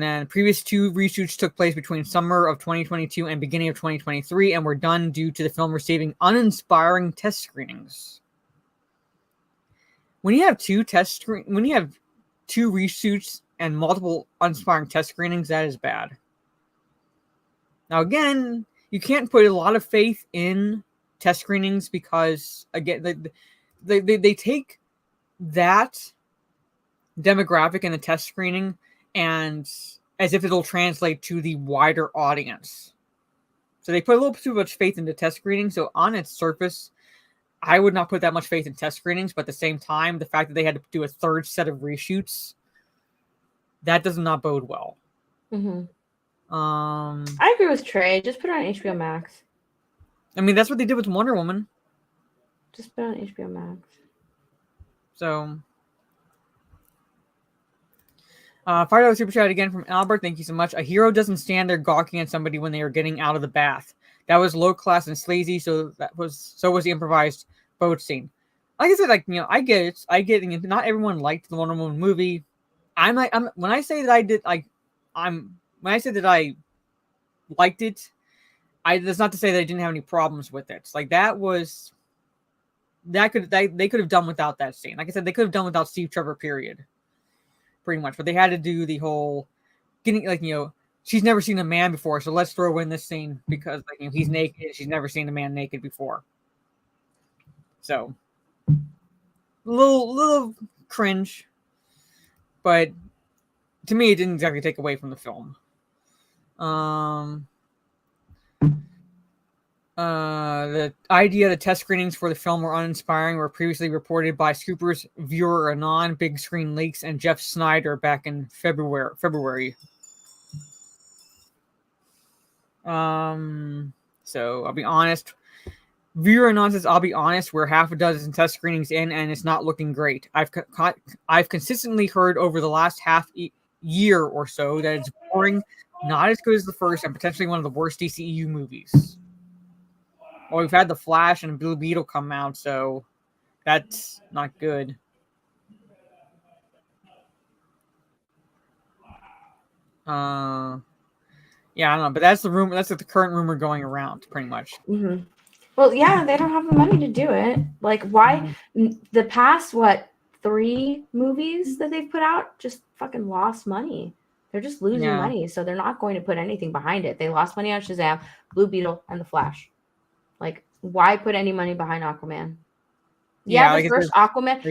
then previous two reshoots took place between summer of 2022 and beginning of 2023 and were done due to the film receiving uninspiring test screenings. When you have two reshoots and multiple uninspiring test screenings, that is bad. Now, again, you can't put a lot of faith in test screenings because, again, they take that demographic in the test screening and as if it'll translate to the wider audience. So they put a little too much faith into test screening. So on its surface, I would not put that much faith in test screenings, but at the same time, the fact that they had to do a third set of reshoots, that does not bode well. Mm-hmm. I agree with Trey. Just put it on HBO Max. I mean, that's what they did with Wonder Woman. Just put it on HBO Max. So, $5 super chat again from Albert. Thank you so much. A hero doesn't stand there gawking at somebody when they are getting out of the bath. That was low class and sleazy. So was the improvised boat scene. Like I said, I get it. I get it. Not everyone liked the Wonder Woman movie. When I say that I did, when I said that I liked it, that's not to say that I didn't have any problems with it. Like they could have done without that scene. Like I said, they could have done without Steve Trevor, period. Pretty much. But they had to do the whole getting, she's never seen a man before, so let's throw in this scene because he's naked. She's never seen a man naked before. So a little cringe. But to me, it didn't exactly take away from the film. The idea that test screenings for the film were uninspiring were previously reported by Scooper's Viewer Anon, Big Screen Leaks, and Jeff Snyder back in February. So I'll be honest. Viewer Anon says, I'll be honest, we're half a dozen test screenings in, and it's not looking great. I've consistently heard over the last year or so that it's boring, not as good as the first, and potentially one of the worst DCEU movies. Well, we've had The Flash and Blue Beetle come out, so that's not good. Yeah, I don't know, but that's the rumor. That's the current rumor going around, pretty much. Mm-hmm. Well, yeah, they don't have the money to do it. Like, why? The past, 3 movies that they've put out just fucking lost money. They're just losing money, so they're not going to put anything behind it. They lost money on Shazam, Blue Beetle, and The Flash. Like, why put any money behind Aquaman? Yeah, the first Aquaman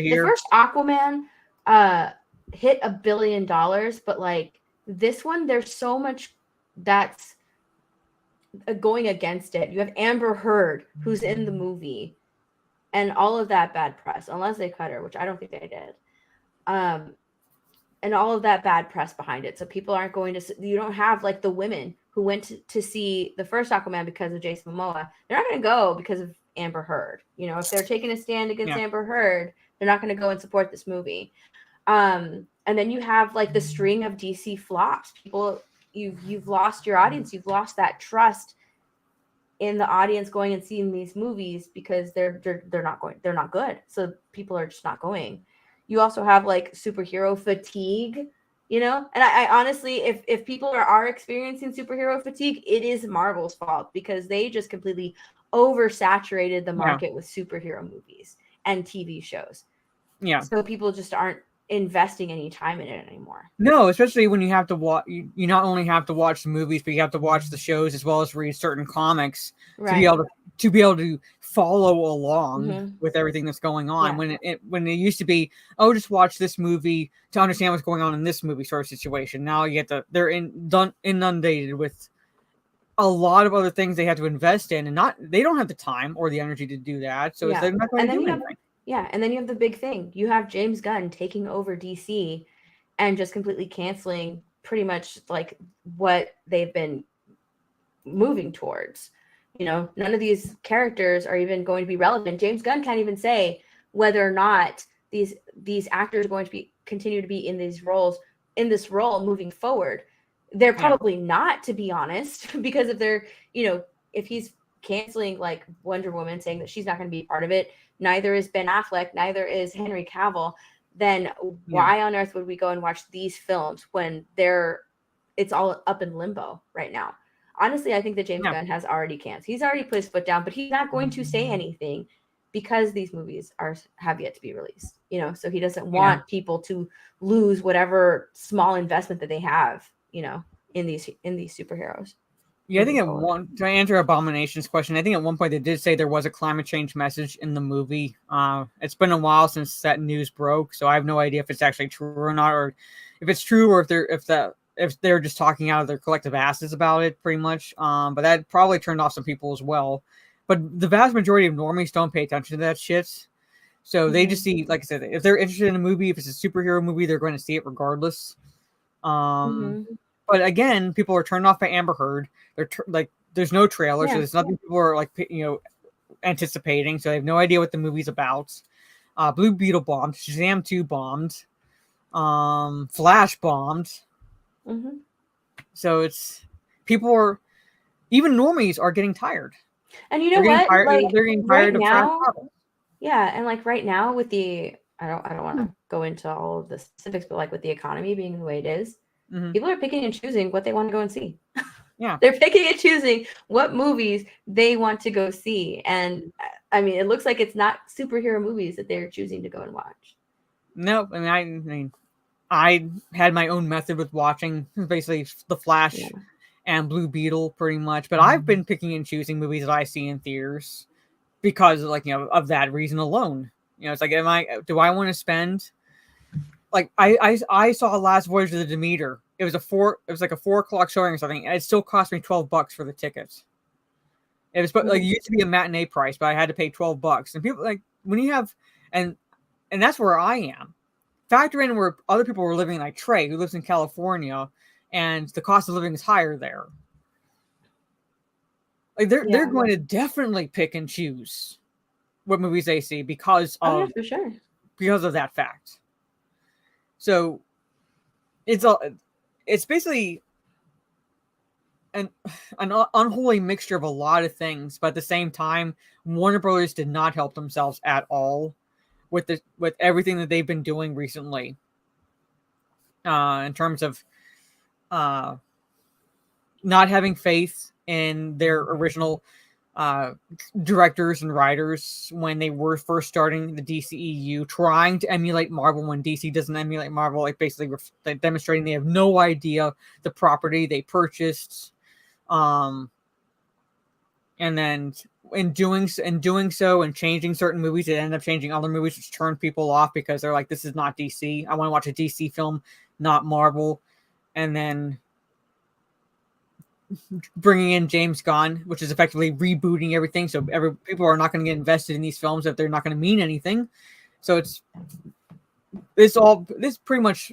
hit $1 billion, but like this one, there's so much that's going against it. You have Amber Heard, who's in the movie, and all of that bad press, unless they cut her, which I don't think they did. And all of that bad press behind it. So people aren't going to, you don't have like the women who went to see the first Aquaman because of Jason Momoa. They're not going to go because of Amber Heard. You know, if they're taking a stand against Amber Heard, they're not going to go and support this movie. And then you have like the string of DC flops. People, you've lost your audience. You've lost that trust in the audience going and seeing these movies because they're not good. So people are just not going. You also have like superhero fatigue, you know? And I honestly, if people are experiencing superhero fatigue, it is Marvel's fault because they just completely oversaturated the market with superhero movies and TV shows. Yeah. So people just aren't investing any time in it anymore. No, especially when you have to watch, you not only have to watch the movies, but you have to watch the shows as well as read certain comics to be able to follow along with everything that's going on. When it used to be, oh, just watch this movie to understand what's going on in this movie sort of situation. Now you get they're inundated with a lot of other things they have to invest in, and they don't have the time or the energy to do that. So they're not going to do anything. And then you have the big thing. You have James Gunn taking over DC and just completely canceling pretty much like what they've been moving towards. You know, none of these characters are even going to be relevant. James Gunn can't even say whether or not these actors are going to continue to be in this role moving forward. They're probably not, to be honest, because if he's canceling like Wonder Woman, saying that she's not going to be part of it, neither is Ben Affleck, neither is Henry Cavill, then why on earth would we go and watch these films when it's all up in limbo right now? Honestly, I think that James Gunn has already canceled. He's already put his foot down, but he's not going to say anything because these movies have yet to be released. You know, so he doesn't want people to lose whatever small investment that they have, you know, in these superheroes. Yeah, I think to answer Abomination's question, I think at one point they did say there was a climate change message in the movie. It's been a while since that news broke, so I have no idea if it's actually true or not, or if it's true, or if they're just talking out of their collective asses about it, pretty much. But that probably turned off some people as well. But the vast majority of normies don't pay attention to that shit. So they just see, like I said, if they're interested in a movie, if it's a superhero movie, they're going to see it regardless. But again, people are turned off by Amber Heard. They're there's no trailer, so there's nothing people are like, you know, anticipating. So they have no idea what the movie's about. Blue Beetle bombed. Shazam 2 bombed. Flash bombed. So even normies are getting tired. And you know what? They're getting tired of now. Yeah, and like right now with the, I don't want to go into all of the specifics, but like with the economy being the way it is, people are picking and choosing what they want to go and see. Yeah, they're picking and choosing what movies they want to go see, and I mean, it looks like it's not superhero movies that they're choosing to go and watch. No, I mean, I had my own method with watching basically The Flash and Blue Beetle, pretty much. But I've been picking and choosing movies that I see in theaters because, like, you know, of that reason alone. You know, it's like, do I want to spend? Like, I saw Last Voyage of the Demeter. It was like a 4:00 showing or something, and it still cost me $12 for the tickets. It was like, it used to be a matinee price, but I had to pay $12. And people, like, when you have, and that's where I am. Factor in where other people were living, like Trey, who lives in California, and the cost of living is higher there. Like, they're going to definitely pick and choose what movies they see because of because of that fact. So it's basically an unholy mixture of a lot of things, but at the same time, Warner Brothers did not help themselves at all with everything that they've been doing recently, in terms of not having faith in their original directors and writers when they were first starting the DCEU, trying to emulate Marvel when DC doesn't emulate Marvel, like basically like demonstrating they have no idea the property they purchased, and then in doing so and changing certain movies, it ended up changing other movies, which turned people off because they're like, this is not DC. I want to watch a DC film, not Marvel. And then bringing in James Gunn, which is effectively rebooting everything. So people are not going to get invested in these films if they're not going to mean anything. So this pretty much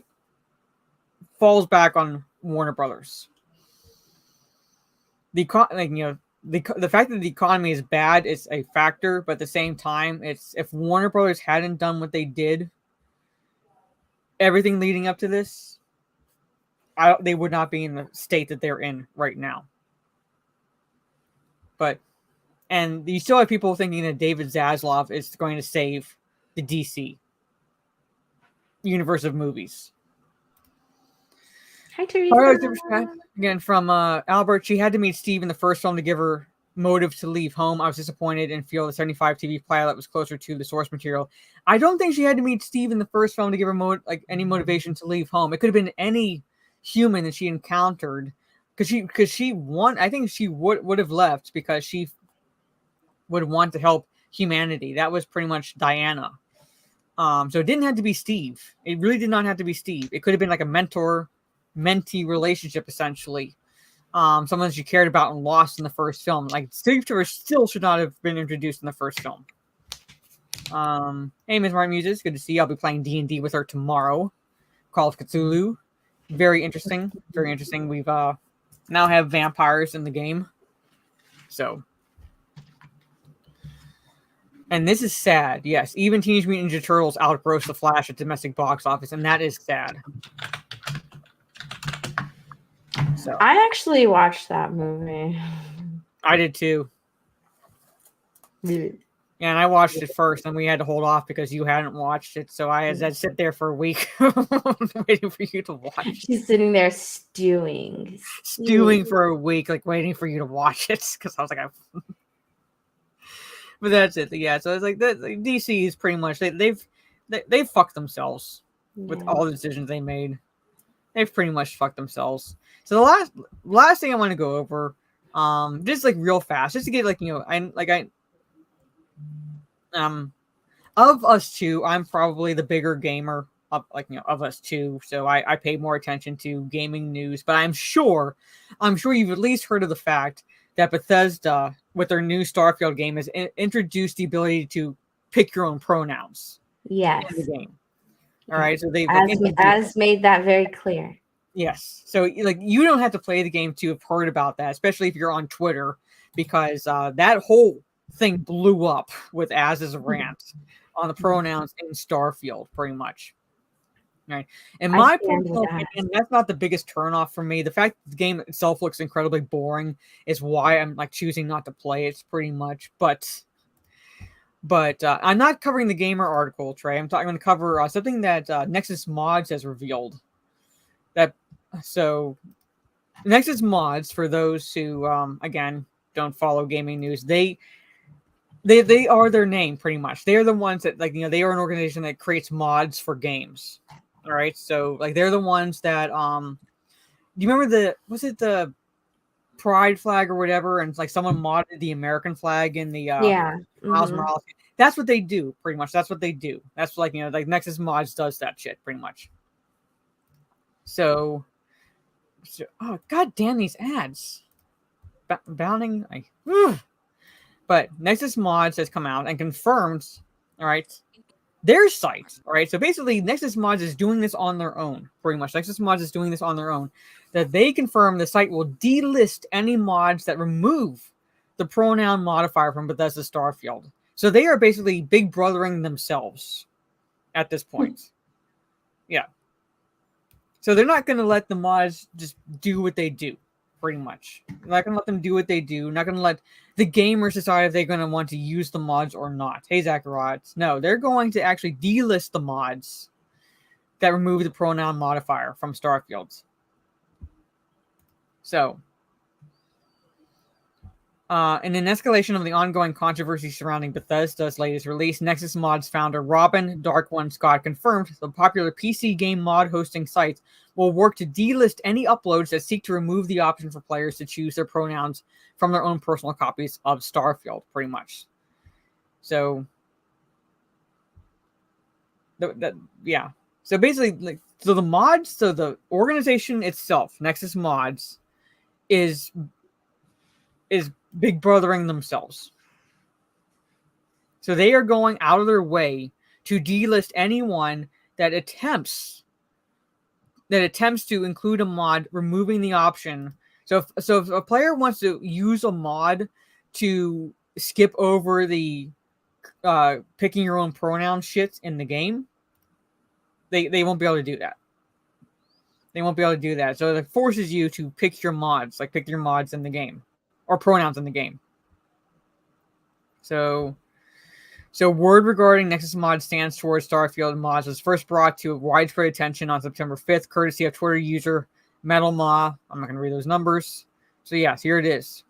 falls back on Warner Brothers. The fact that the economy is bad is a factor, but at the same time, it's if Warner Brothers hadn't done what they did, everything leading up to this, they would not be in the state that they're in right now. And you still have people thinking that David Zaslav is going to save the DC universe of movies. Hi, Teresa. Again, from Albert, she had to meet Steve in the first film to give her motive to leave home. I was disappointed and feel the 75 TV pilot was closer to the source material. I don't think she had to meet Steve in the first film to give her any motivation to leave home. It could have been any human that she encountered, because she I think she would have left because she would want to help humanity. That was pretty much Diana. So it didn't have to be Steve. It really did not have to be Steve. It could have been like a mentor-mentee relationship, essentially. Someone that you cared about and lost in the first film. Like, Steve Trevor still should not have been introduced in the first film. Hey, Ms. Martin Muses, good to see you. I'll be playing D&D with her tomorrow. Call of Cthulhu. Very interesting. Very interesting. We've now have vampires in the game. So. And this is sad. Yes, even Teenage Mutant Ninja Turtles outgrossed the Flash at domestic box office, and that is sad. So I actually watched that movie. I did too. Really? Yeah, and I watched it first, and we had to hold off because you hadn't watched it. So I had to sit there for a week waiting for you to watch it. She's sitting there stewing for a week, like waiting for you to watch it, because I was like, but that's it. Yeah, so it's like DC is pretty much they've fucked themselves with all the decisions they made. They've pretty much fucked themselves. So the last thing I want to go over, just like real fast, just to get of us two, I'm probably the bigger gamer of us two. So I pay more attention to gaming news. But I'm sure you've at least heard of the fact that Bethesda, with their new Starfield game, has introduced the ability to pick your own pronouns. Yes. In the game. All right. So they've made that very clear. Yes. So you don't have to play the game to have heard about that, especially if you're on Twitter, because that whole thing blew up with Az's rant on the pronouns in Starfield, pretty much. Right. And my personal opinion, that's not the biggest turnoff for me. The fact that the game itself looks incredibly boring is why I'm choosing not to play it, pretty much. But I'm not covering the gamer article, Trey. I'm going to cover something that Nexus Mods has revealed. So Nexus Mods, for those who again don't follow gaming news, they are their name, pretty much. They are the ones that they are an organization that creates mods for games. All right, so they're the ones that do you remember was it the Pride flag or whatever, and someone modded the American flag in the Miles Morales. That's what they do, pretty much. That's what they do. That's Nexus Mods does that shit, pretty much. So oh god damn these ads. Bounding But Nexus Mods has come out and confirmed, all right, their site. All right, so basically Nexus Mods is doing this on their own, pretty much. Nexus Mods is doing this on their own. That they confirm the site will delist any mods that remove the pronoun modifier from Bethesda Starfield. So they are basically big brothering themselves at this point. Yeah. So they're not going to let the mods just do what they do, pretty much. They're not going to let them do what they do. Not going to let the gamers decide if they're going to want to use the mods or not. Hey, Zacharias. No, they're going to actually delist the mods that remove the pronoun modifier from Starfield. So, In an escalation of the ongoing controversy surrounding Bethesda's latest release, Nexus Mods founder Robin Dark One Scott confirmed the popular PC game mod hosting sites will work to delist any uploads that seek to remove the option for players to choose their pronouns from their own personal copies of Starfield, pretty much. So, yeah. So basically, the organization itself, Nexus Mods, is big brothering themselves. So they are going out of their way to delist anyone that attempts to include a mod removing the option. So if a player wants to use a mod to skip over the picking your own pronoun shit in the game, they won't be able to do that. They won't be able to do that. So it forces you to pick your mods, like pick your mods in the game. Or pronouns in the game. So word regarding Nexus Mod stance towards Starfield mods was first brought to widespread attention on September 5th, courtesy of Twitter user MetalMaw. I'm not going to read those numbers. So yes, here it is.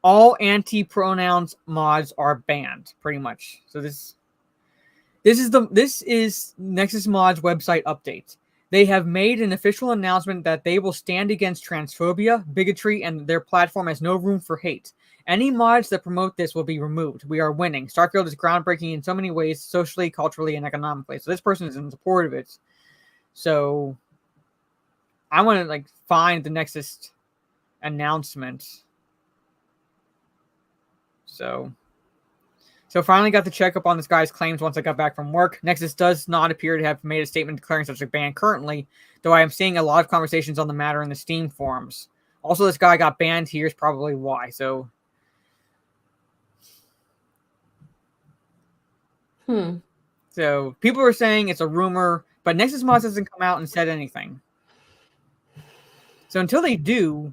All anti-pronouns mods are banned, pretty much. So this is Nexus Mod's website update. They have made an official announcement that they will stand against transphobia, bigotry, and their platform has no room for hate. Any mods that promote this will be removed. We are winning. Starfield is groundbreaking in so many ways, socially, culturally, and economically. So this person is in support of it. So I want to find the Nexus announcement. So finally got the checkup on this guy's claims once I got back from work. Nexus does not appear to have made a statement declaring such a ban currently, though I am seeing a lot of conversations on the matter in the Steam forums. Also, this guy got banned. Here's probably why. So people are saying it's a rumor, but Nexus Mods hasn't come out and said anything. So until they do,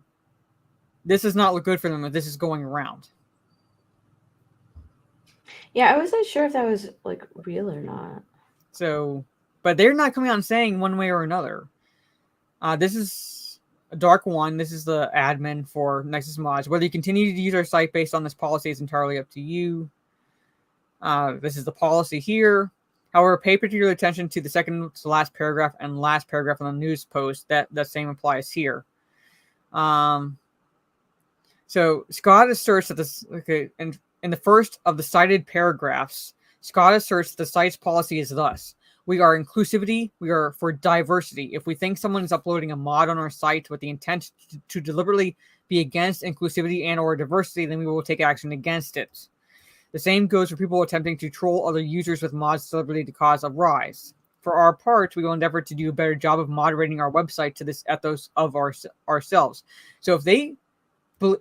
this does not look good for them if this is going around. Yeah, I wasn't sure if that was real or not. So, but they're not coming out and saying one way or another. This is Dark One. This is the admin for Nexus Mods. Whether you continue to use our site based on this policy is entirely up to you. This is the policy here. However, pay particular attention to the second to last paragraph and last paragraph on the news post. That same applies here. So Scott asserts that this in the first of the cited paragraphs, Scott asserts the site's policy is thus: we are inclusivity, we are for diversity. If we think someone is uploading a mod on our site with the intent to deliberately be against inclusivity and or diversity, then we will take action against it. The same goes for people attempting to troll other users with mods deliberately to cause a rise. For our part, we will endeavor to do a better job of moderating our website to this ethos of ourselves. So if they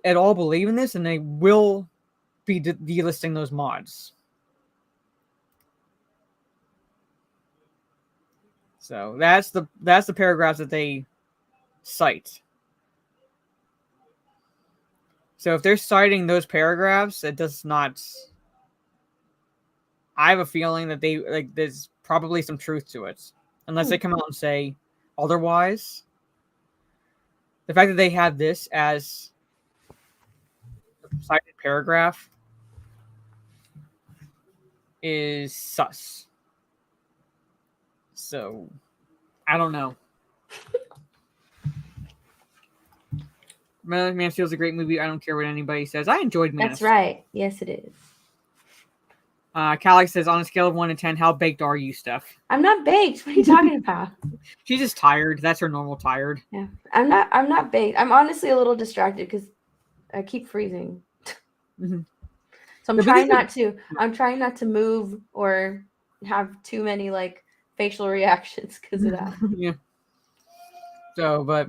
at all believe in this, then they will be delisting those mods. So that's the paragraphs that they cite. So if they're citing those paragraphs, it does not. I have a feeling that there's probably some truth to it, unless they come out and say otherwise. The fact that they have this as a cited paragraph is sus. So, I don't know. Man of Steel is a great movie. I don't care what anybody says. I enjoyed Man of Steel. That's right. Yes, it is. Calix says, on a scale of 1 to 10, how baked are you, Steph? I'm not baked. What are you talking about? She's just tired. That's her normal tired. Yeah, I'm not baked. I'm honestly a little distracted because I keep freezing. Mm-hmm. So I'm trying not to move or have too many facial reactions because of that. Yeah. So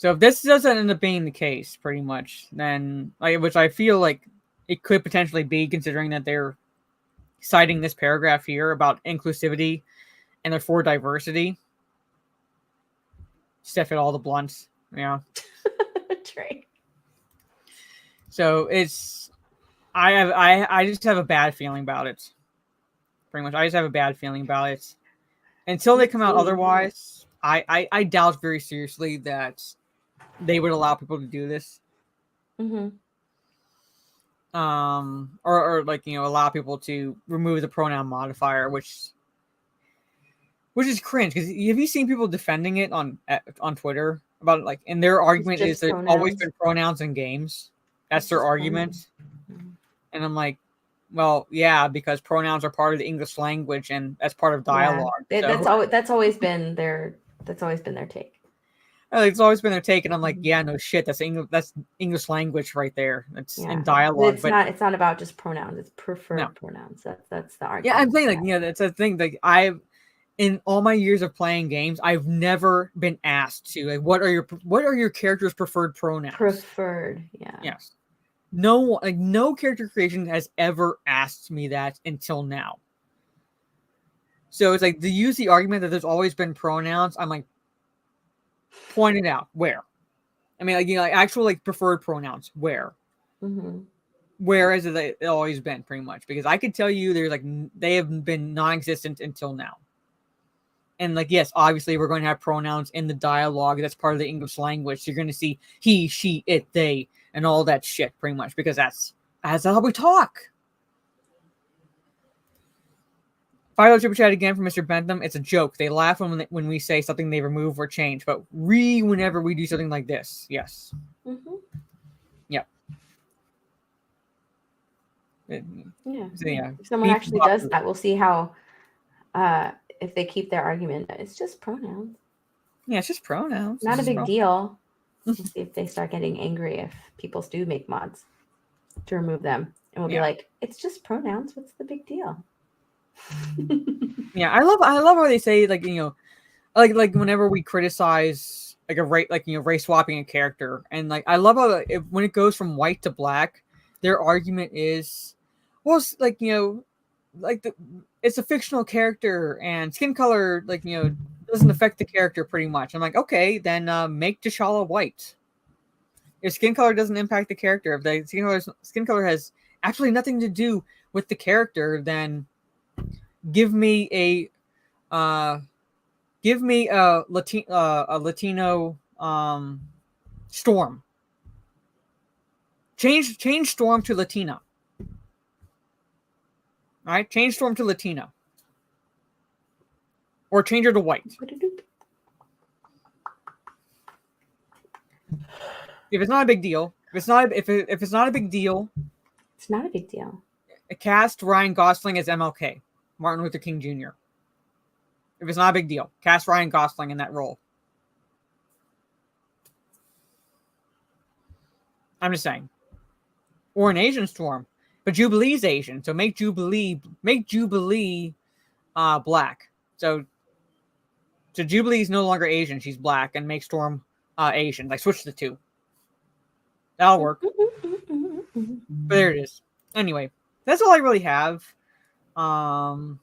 if this doesn't end up being the case, pretty much, then which I feel like it could potentially be, considering that they're citing this paragraph here about inclusivity and they're for diversity. Steph at all the blunts, yeah. Trey. So I just have a bad feeling about it. Pretty much, I just have a bad feeling about it. Until they come out otherwise, I doubt very seriously that they would allow people to do this. Mm-hmm. Or like, you know, allow people to remove the pronoun modifier, which is cringe. Because have you seen people defending it on Twitter about it? Like, and their argument is there's always been pronouns in games. That's their argument. Mm-hmm. And I'm like, well, yeah, because pronouns are part of the English language and that's part of dialogue. Yeah. So That's always been their take. it's always been their take, and I'm like, yeah, no shit, that's English language right there. It's in dialogue. It's not about just pronouns. It's preferred pronouns. That's the argument. Yeah, I'm saying, like, you know, that's a thing. Like, in all my years of playing games, I've never been asked to, like, what are your character's preferred pronouns? Preferred, yeah. Yes. No character creation has ever asked me that until now. So it's like, to use the argument that there's always been pronouns, I'm like, point it out. Where? I mean, like, you know, like actual, like, preferred pronouns. Where? Mm-hmm. Where has it always been, pretty much? Because I could tell you there's, like, they have been non-existent until now. And, like, yes, obviously we're going to have pronouns in the dialogue. That's part of the English language. So you're going to see he, she, it, they, and all that shit, pretty much, because that's how we talk. $5 super chat again from Mr. Bentham. It's a joke. They laugh when we say something they remove or change, but whenever we do something like this, yes. Mm-hmm. Yep. Yeah. So, yeah. If someone actually does that, we'll see how. If they keep their argument, it's just pronouns. Yeah, it's just pronouns. Not a big deal. We'll see if they start getting angry if people do make mods to remove them, and we'll be like, it's just pronouns. What's the big deal? Yeah, I love how they say, like, you know, like whenever we criticize, like, race swapping a character, and, like, I love how when it goes from white to black, their argument is, well, it's like, you know, like, it's a fictional character and skin color, like, you know, doesn't affect the character pretty much. I'm like, okay, then make T'Challa white. If skin color doesn't impact the character, if the skin color has absolutely nothing to do with the character, then give me a Latino Storm. Change Storm to Latina. All right, change Storm to Latina, or change her to white. If it's not a big deal, if it's not a big deal, it's not a big deal. Cast Ryan Gosling as MLK, Martin Luther King Jr. If it's not a big deal, cast Ryan Gosling in that role. I'm just saying, or an Asian Storm. But Jubilee's Asian, so make Jubilee black. So Jubilee's no longer Asian; she's black, and make Storm Asian. Like, switch the two. That'll work. But there it is. Anyway, that's all I really have to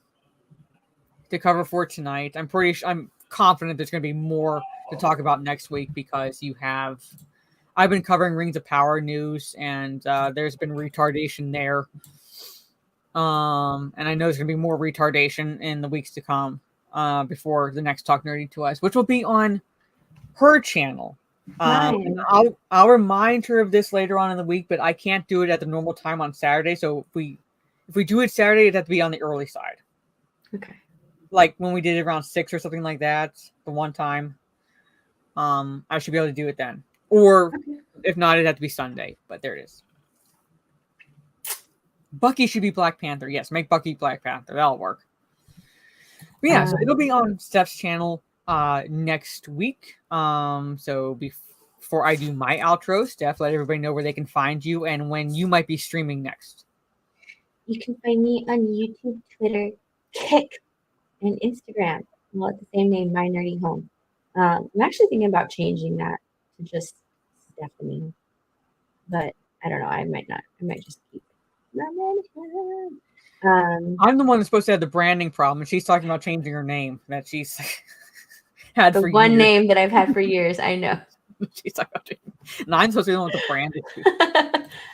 cover for tonight. I'm confident there's going to be more to talk about next week, because I've been covering Rings of Power news, and there's been retardation there. And I know there's going to be more retardation in the weeks to come before the next Talk Nerdy to Us, which will be on her channel. I'll remind her of this later on in the week, but I can't do it at the normal time on Saturday. So if we do it Saturday, it'd have to be on the early side. Okay. Like when we did it around 6 or something like that, the one time. I should be able to do it then. Or if not, it'd have to be Sunday. But there it is. Bucky should be Black Panther. Yes, make Bucky Black Panther. That'll work. But yeah, so it'll be on Steph's channel next week. So before I do my outro, Steph, let everybody know where they can find you and when you might be streaming next. You can find me on YouTube, Twitter, Kick, and Instagram. All at the same name, My Nerdy Home. I'm actually thinking about changing that to just Stephanie, but I don't know. I might not. I might just keep. I'm the one that's supposed to have the branding problem, and she's talking about changing her name that she's had the for one years. name that I've had for years. I know. She's talking about changing. And I'm supposed to be the one with the brand issue.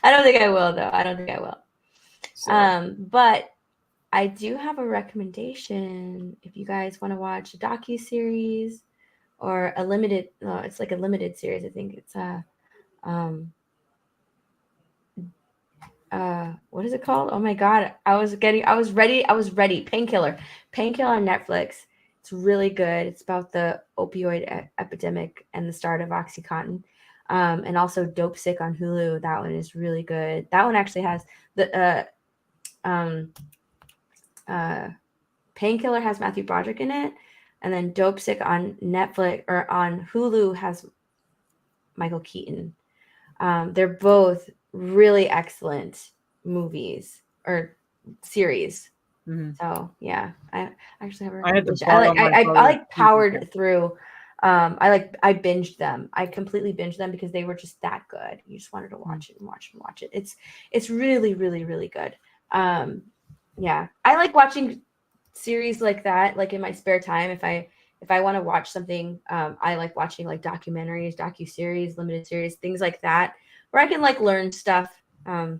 I don't think I will, though. I don't think I will. So. But I do have a recommendation if you guys want to watch a docu-series or a limited, it's like a limited series. I think it's what is it called? Oh my god, I was ready. Painkiller on Netflix. It's really good. It's about the opioid epidemic and the start of OxyContin. And also Dope Sick on Hulu. That one is really good. That one actually has the Painkiller has Matthew Broderick in it, and then Dope Sick on Netflix or on Hulu has Michael Keaton. They're both really excellent movies or series. Mm-hmm. So yeah, I actually have. I had to I powered through. I binged them. I completely binged them because they were just that good. You just wanted to watch it and watch and watch it. It's really, really, really good. Yeah, I like watching series like that, like in my spare time. If I want to watch something, I like watching like documentaries, docuseries, limited series, things like that, where I can like learn stuff. I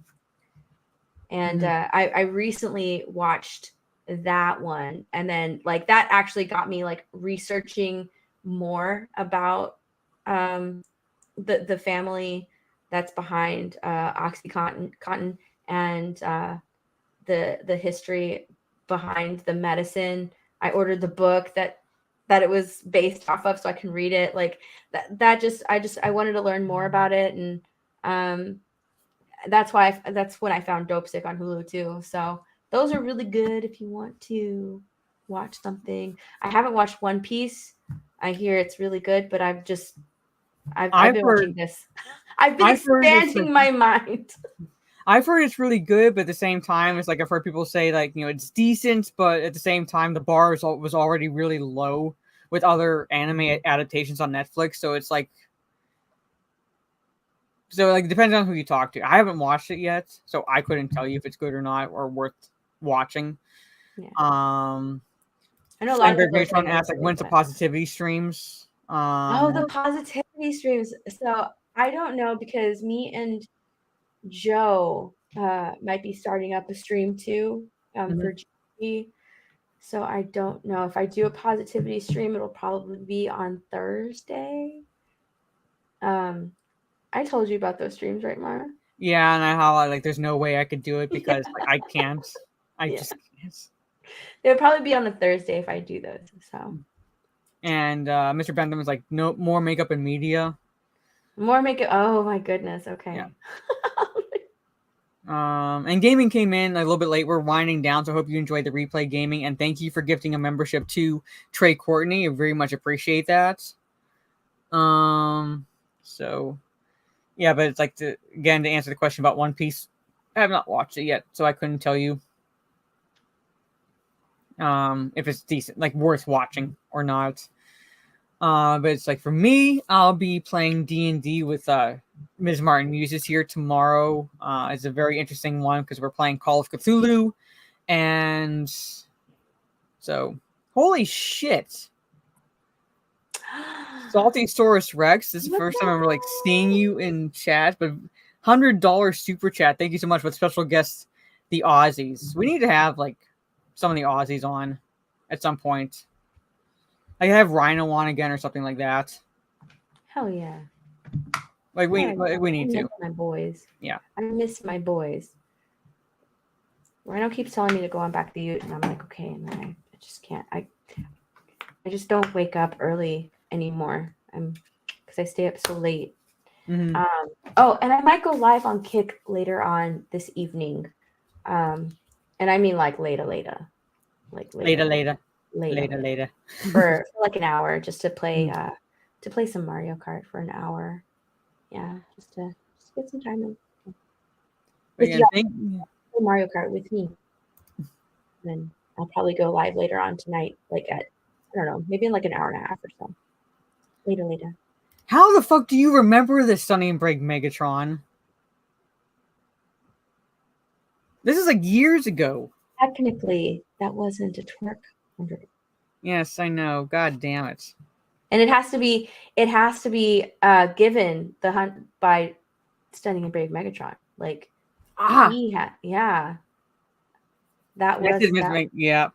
recently watched that one, and then like that actually got me like researching more about the family that's behind OxyContin and the history behind the medicine. I ordered the book that it was based off of so I can read it. Like I wanted to learn more about it, and that's when I found Dope Sick on Hulu too. So those are really good if you want to watch something. I haven't watched One Piece. I hear it's really good, but I've been watching this. I've been expanding my mind. I've heard it's really good, but at the same time, it's like I've heard people say like, you know, it's decent, but at the same time, the bar was already really low with other anime adaptations on Netflix. So it's like, it depends on who you talk to. I haven't watched it yet, so I couldn't tell you if it's good or not or worth watching. Yeah. I know a lot of people asked like, when's the positivity streams? The positivity streams. So I don't know, because me and Joe might be starting up a stream too for GP. So I don't know if I do a positivity stream, it'll probably be on Thursday. I told you about those streams, right, Mara? Yeah, and how there's no way I could do it because I can't. I just can't. It would probably be on a Thursday if I do those. So. And Mr. Bentham was like, no more makeup and media. More makeup. Oh my goodness. Okay. Yeah. And gaming came in a little bit late. We're winding down, so I hope you enjoyed the replay gaming. And thank you for gifting a membership to Trey Courtney. I very much appreciate that. So yeah, but it's like to answer the question about One Piece, I have not watched it yet, so I couldn't tell you if it's decent, like worth watching or not. But it's like for me, I'll be playing D&D with Ms. Martin Muses here tomorrow. It's a very interesting one because we're playing Call of Cthulhu, and so holy shit. Salty Saurus Rex. This is the first time I'm like seeing you in chat, but $100 super chat. Thank you so much. With special guests, the Aussies. We need to have like some of the Aussies on at some point. Like have Rhino on again or something like that. Hell yeah. Like we need to. My boys. Yeah. I miss my boys. Rhino keeps telling me to go on Back to Ute, and I'm like, okay, and then I just can't. I just don't wake up early anymore. Because I stay up so late. Mm-hmm. And I might go live on Kick later on this evening. And I mean like later. Like later. For like an hour, just to play some Mario Kart for an hour. Yeah, just get some time in. Play Mario Kart with me. Then I'll probably go live later on tonight, like at, I don't know, maybe in like an hour and a half or so. Later. How the fuck do you remember the Sunny and Break Megatron? This is like years ago. Technically, that wasn't a twerk 100. Yes, I know. God damn it. And it has to be given the hunt by Stunning and Brave Megatron. Like he had, yeah. That was yeah.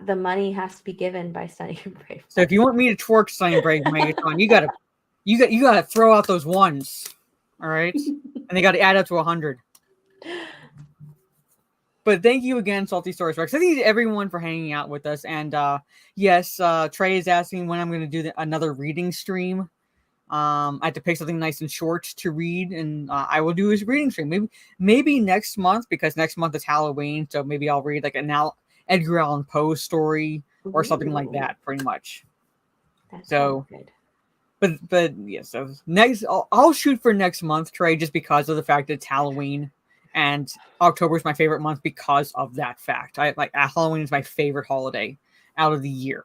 The money has to be given by Stunning and Brave. So if you want me to twerk Stunning and Brave Megatron, you gotta throw out those ones. All right? And they gotta add up to 100. But thank you again, Salty Stories Rex. Thank you to everyone for hanging out with us. And yes, Trey is asking when I'm going to do another reading stream. I have to pick something nice and short to read, and I will do his reading stream. Maybe next month, because next month is Halloween, so maybe I'll read like an Edgar Allan Poe story or something like that, pretty much. That So, sounds good. but yeah, so next I'll shoot for next month, Trey, just because of the fact that it's Halloween, and October is my favorite month because of that fact. Halloween is my favorite holiday out of the year,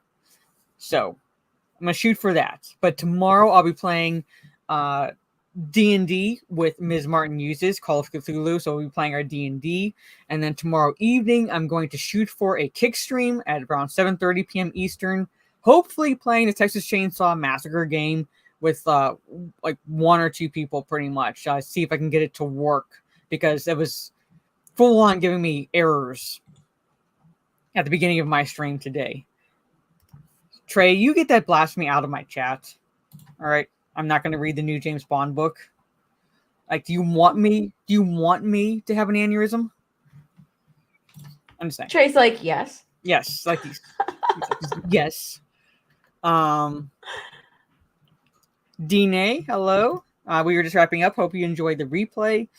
so I'm gonna shoot for that. But tomorrow I'll be playing D&D with Ms. Martin Uses Call of Cthulhu, so we'll be playing our D&D. And then tomorrow evening I'm going to shoot for a kick stream at around 7:30 p.m. Eastern, hopefully playing the Texas Chainsaw Massacre game with like one or two people, pretty much. See if I can get it to work, because it was full on giving me errors at the beginning of my stream today. Trey, you get that blasphemy out of my chat. All right, I'm not going to read the new James Bond book. Like, do you want me to have an aneurysm? I'm just saying. Trey's like, yes. Yes, like these. Yes. Dine, hello. We were just wrapping up. Hope you enjoyed the replay.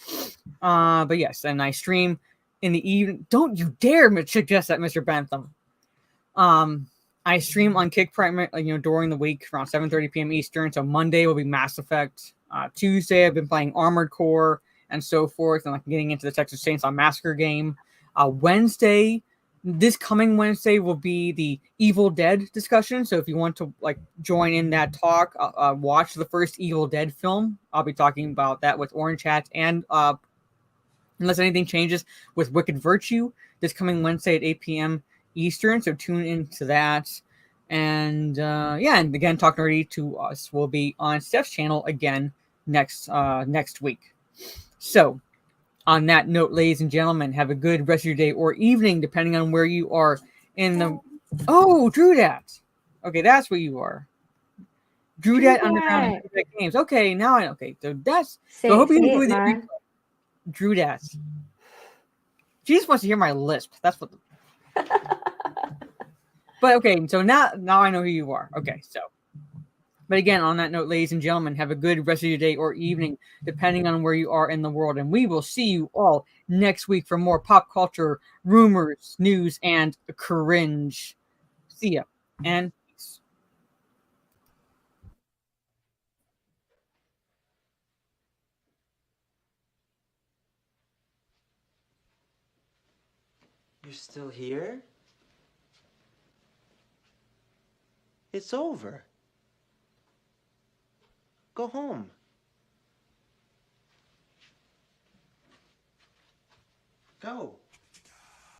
But yes, and I stream in the evening. Don't you dare suggest that, Mr. Bentham. I stream on Kick Prime, during the week around 7:30 p.m. Eastern. So Monday will be Mass Effect. Tuesday I've been playing Armored Core and so forth, and like getting into the Texas Chainsaw Massacre game. Wednesday, this coming Wednesday, will be the Evil Dead discussion. So if you want to like join in that talk, watch the first Evil Dead film. I'll be talking about that with Orange Hat, and unless anything changes, with Wicked Virtue this coming Wednesday at 8 p.m. Eastern, so tune into that. And and again, Talk Nerdy to Us will be on Steph's channel again next week. So on that note, ladies and gentlemen, have a good rest of your day or evening, depending on where you are in the... Oh, Drewdat. Okay, that's what you are. Drewdat Underground and Drewdat Games. Okay, now I know. Okay, so that's... So I hope you enjoy the replay. Drewdat. She just wants to hear my lisp. That's what... But okay, so now I know who you are. Okay, so. But again, on that note, ladies and gentlemen, have a good rest of your day or evening, depending on where you are in the world. And we will see you all next week for more pop culture, rumors, news, and cringe. See ya. And peace. You're still here? It's over. Go home. Go.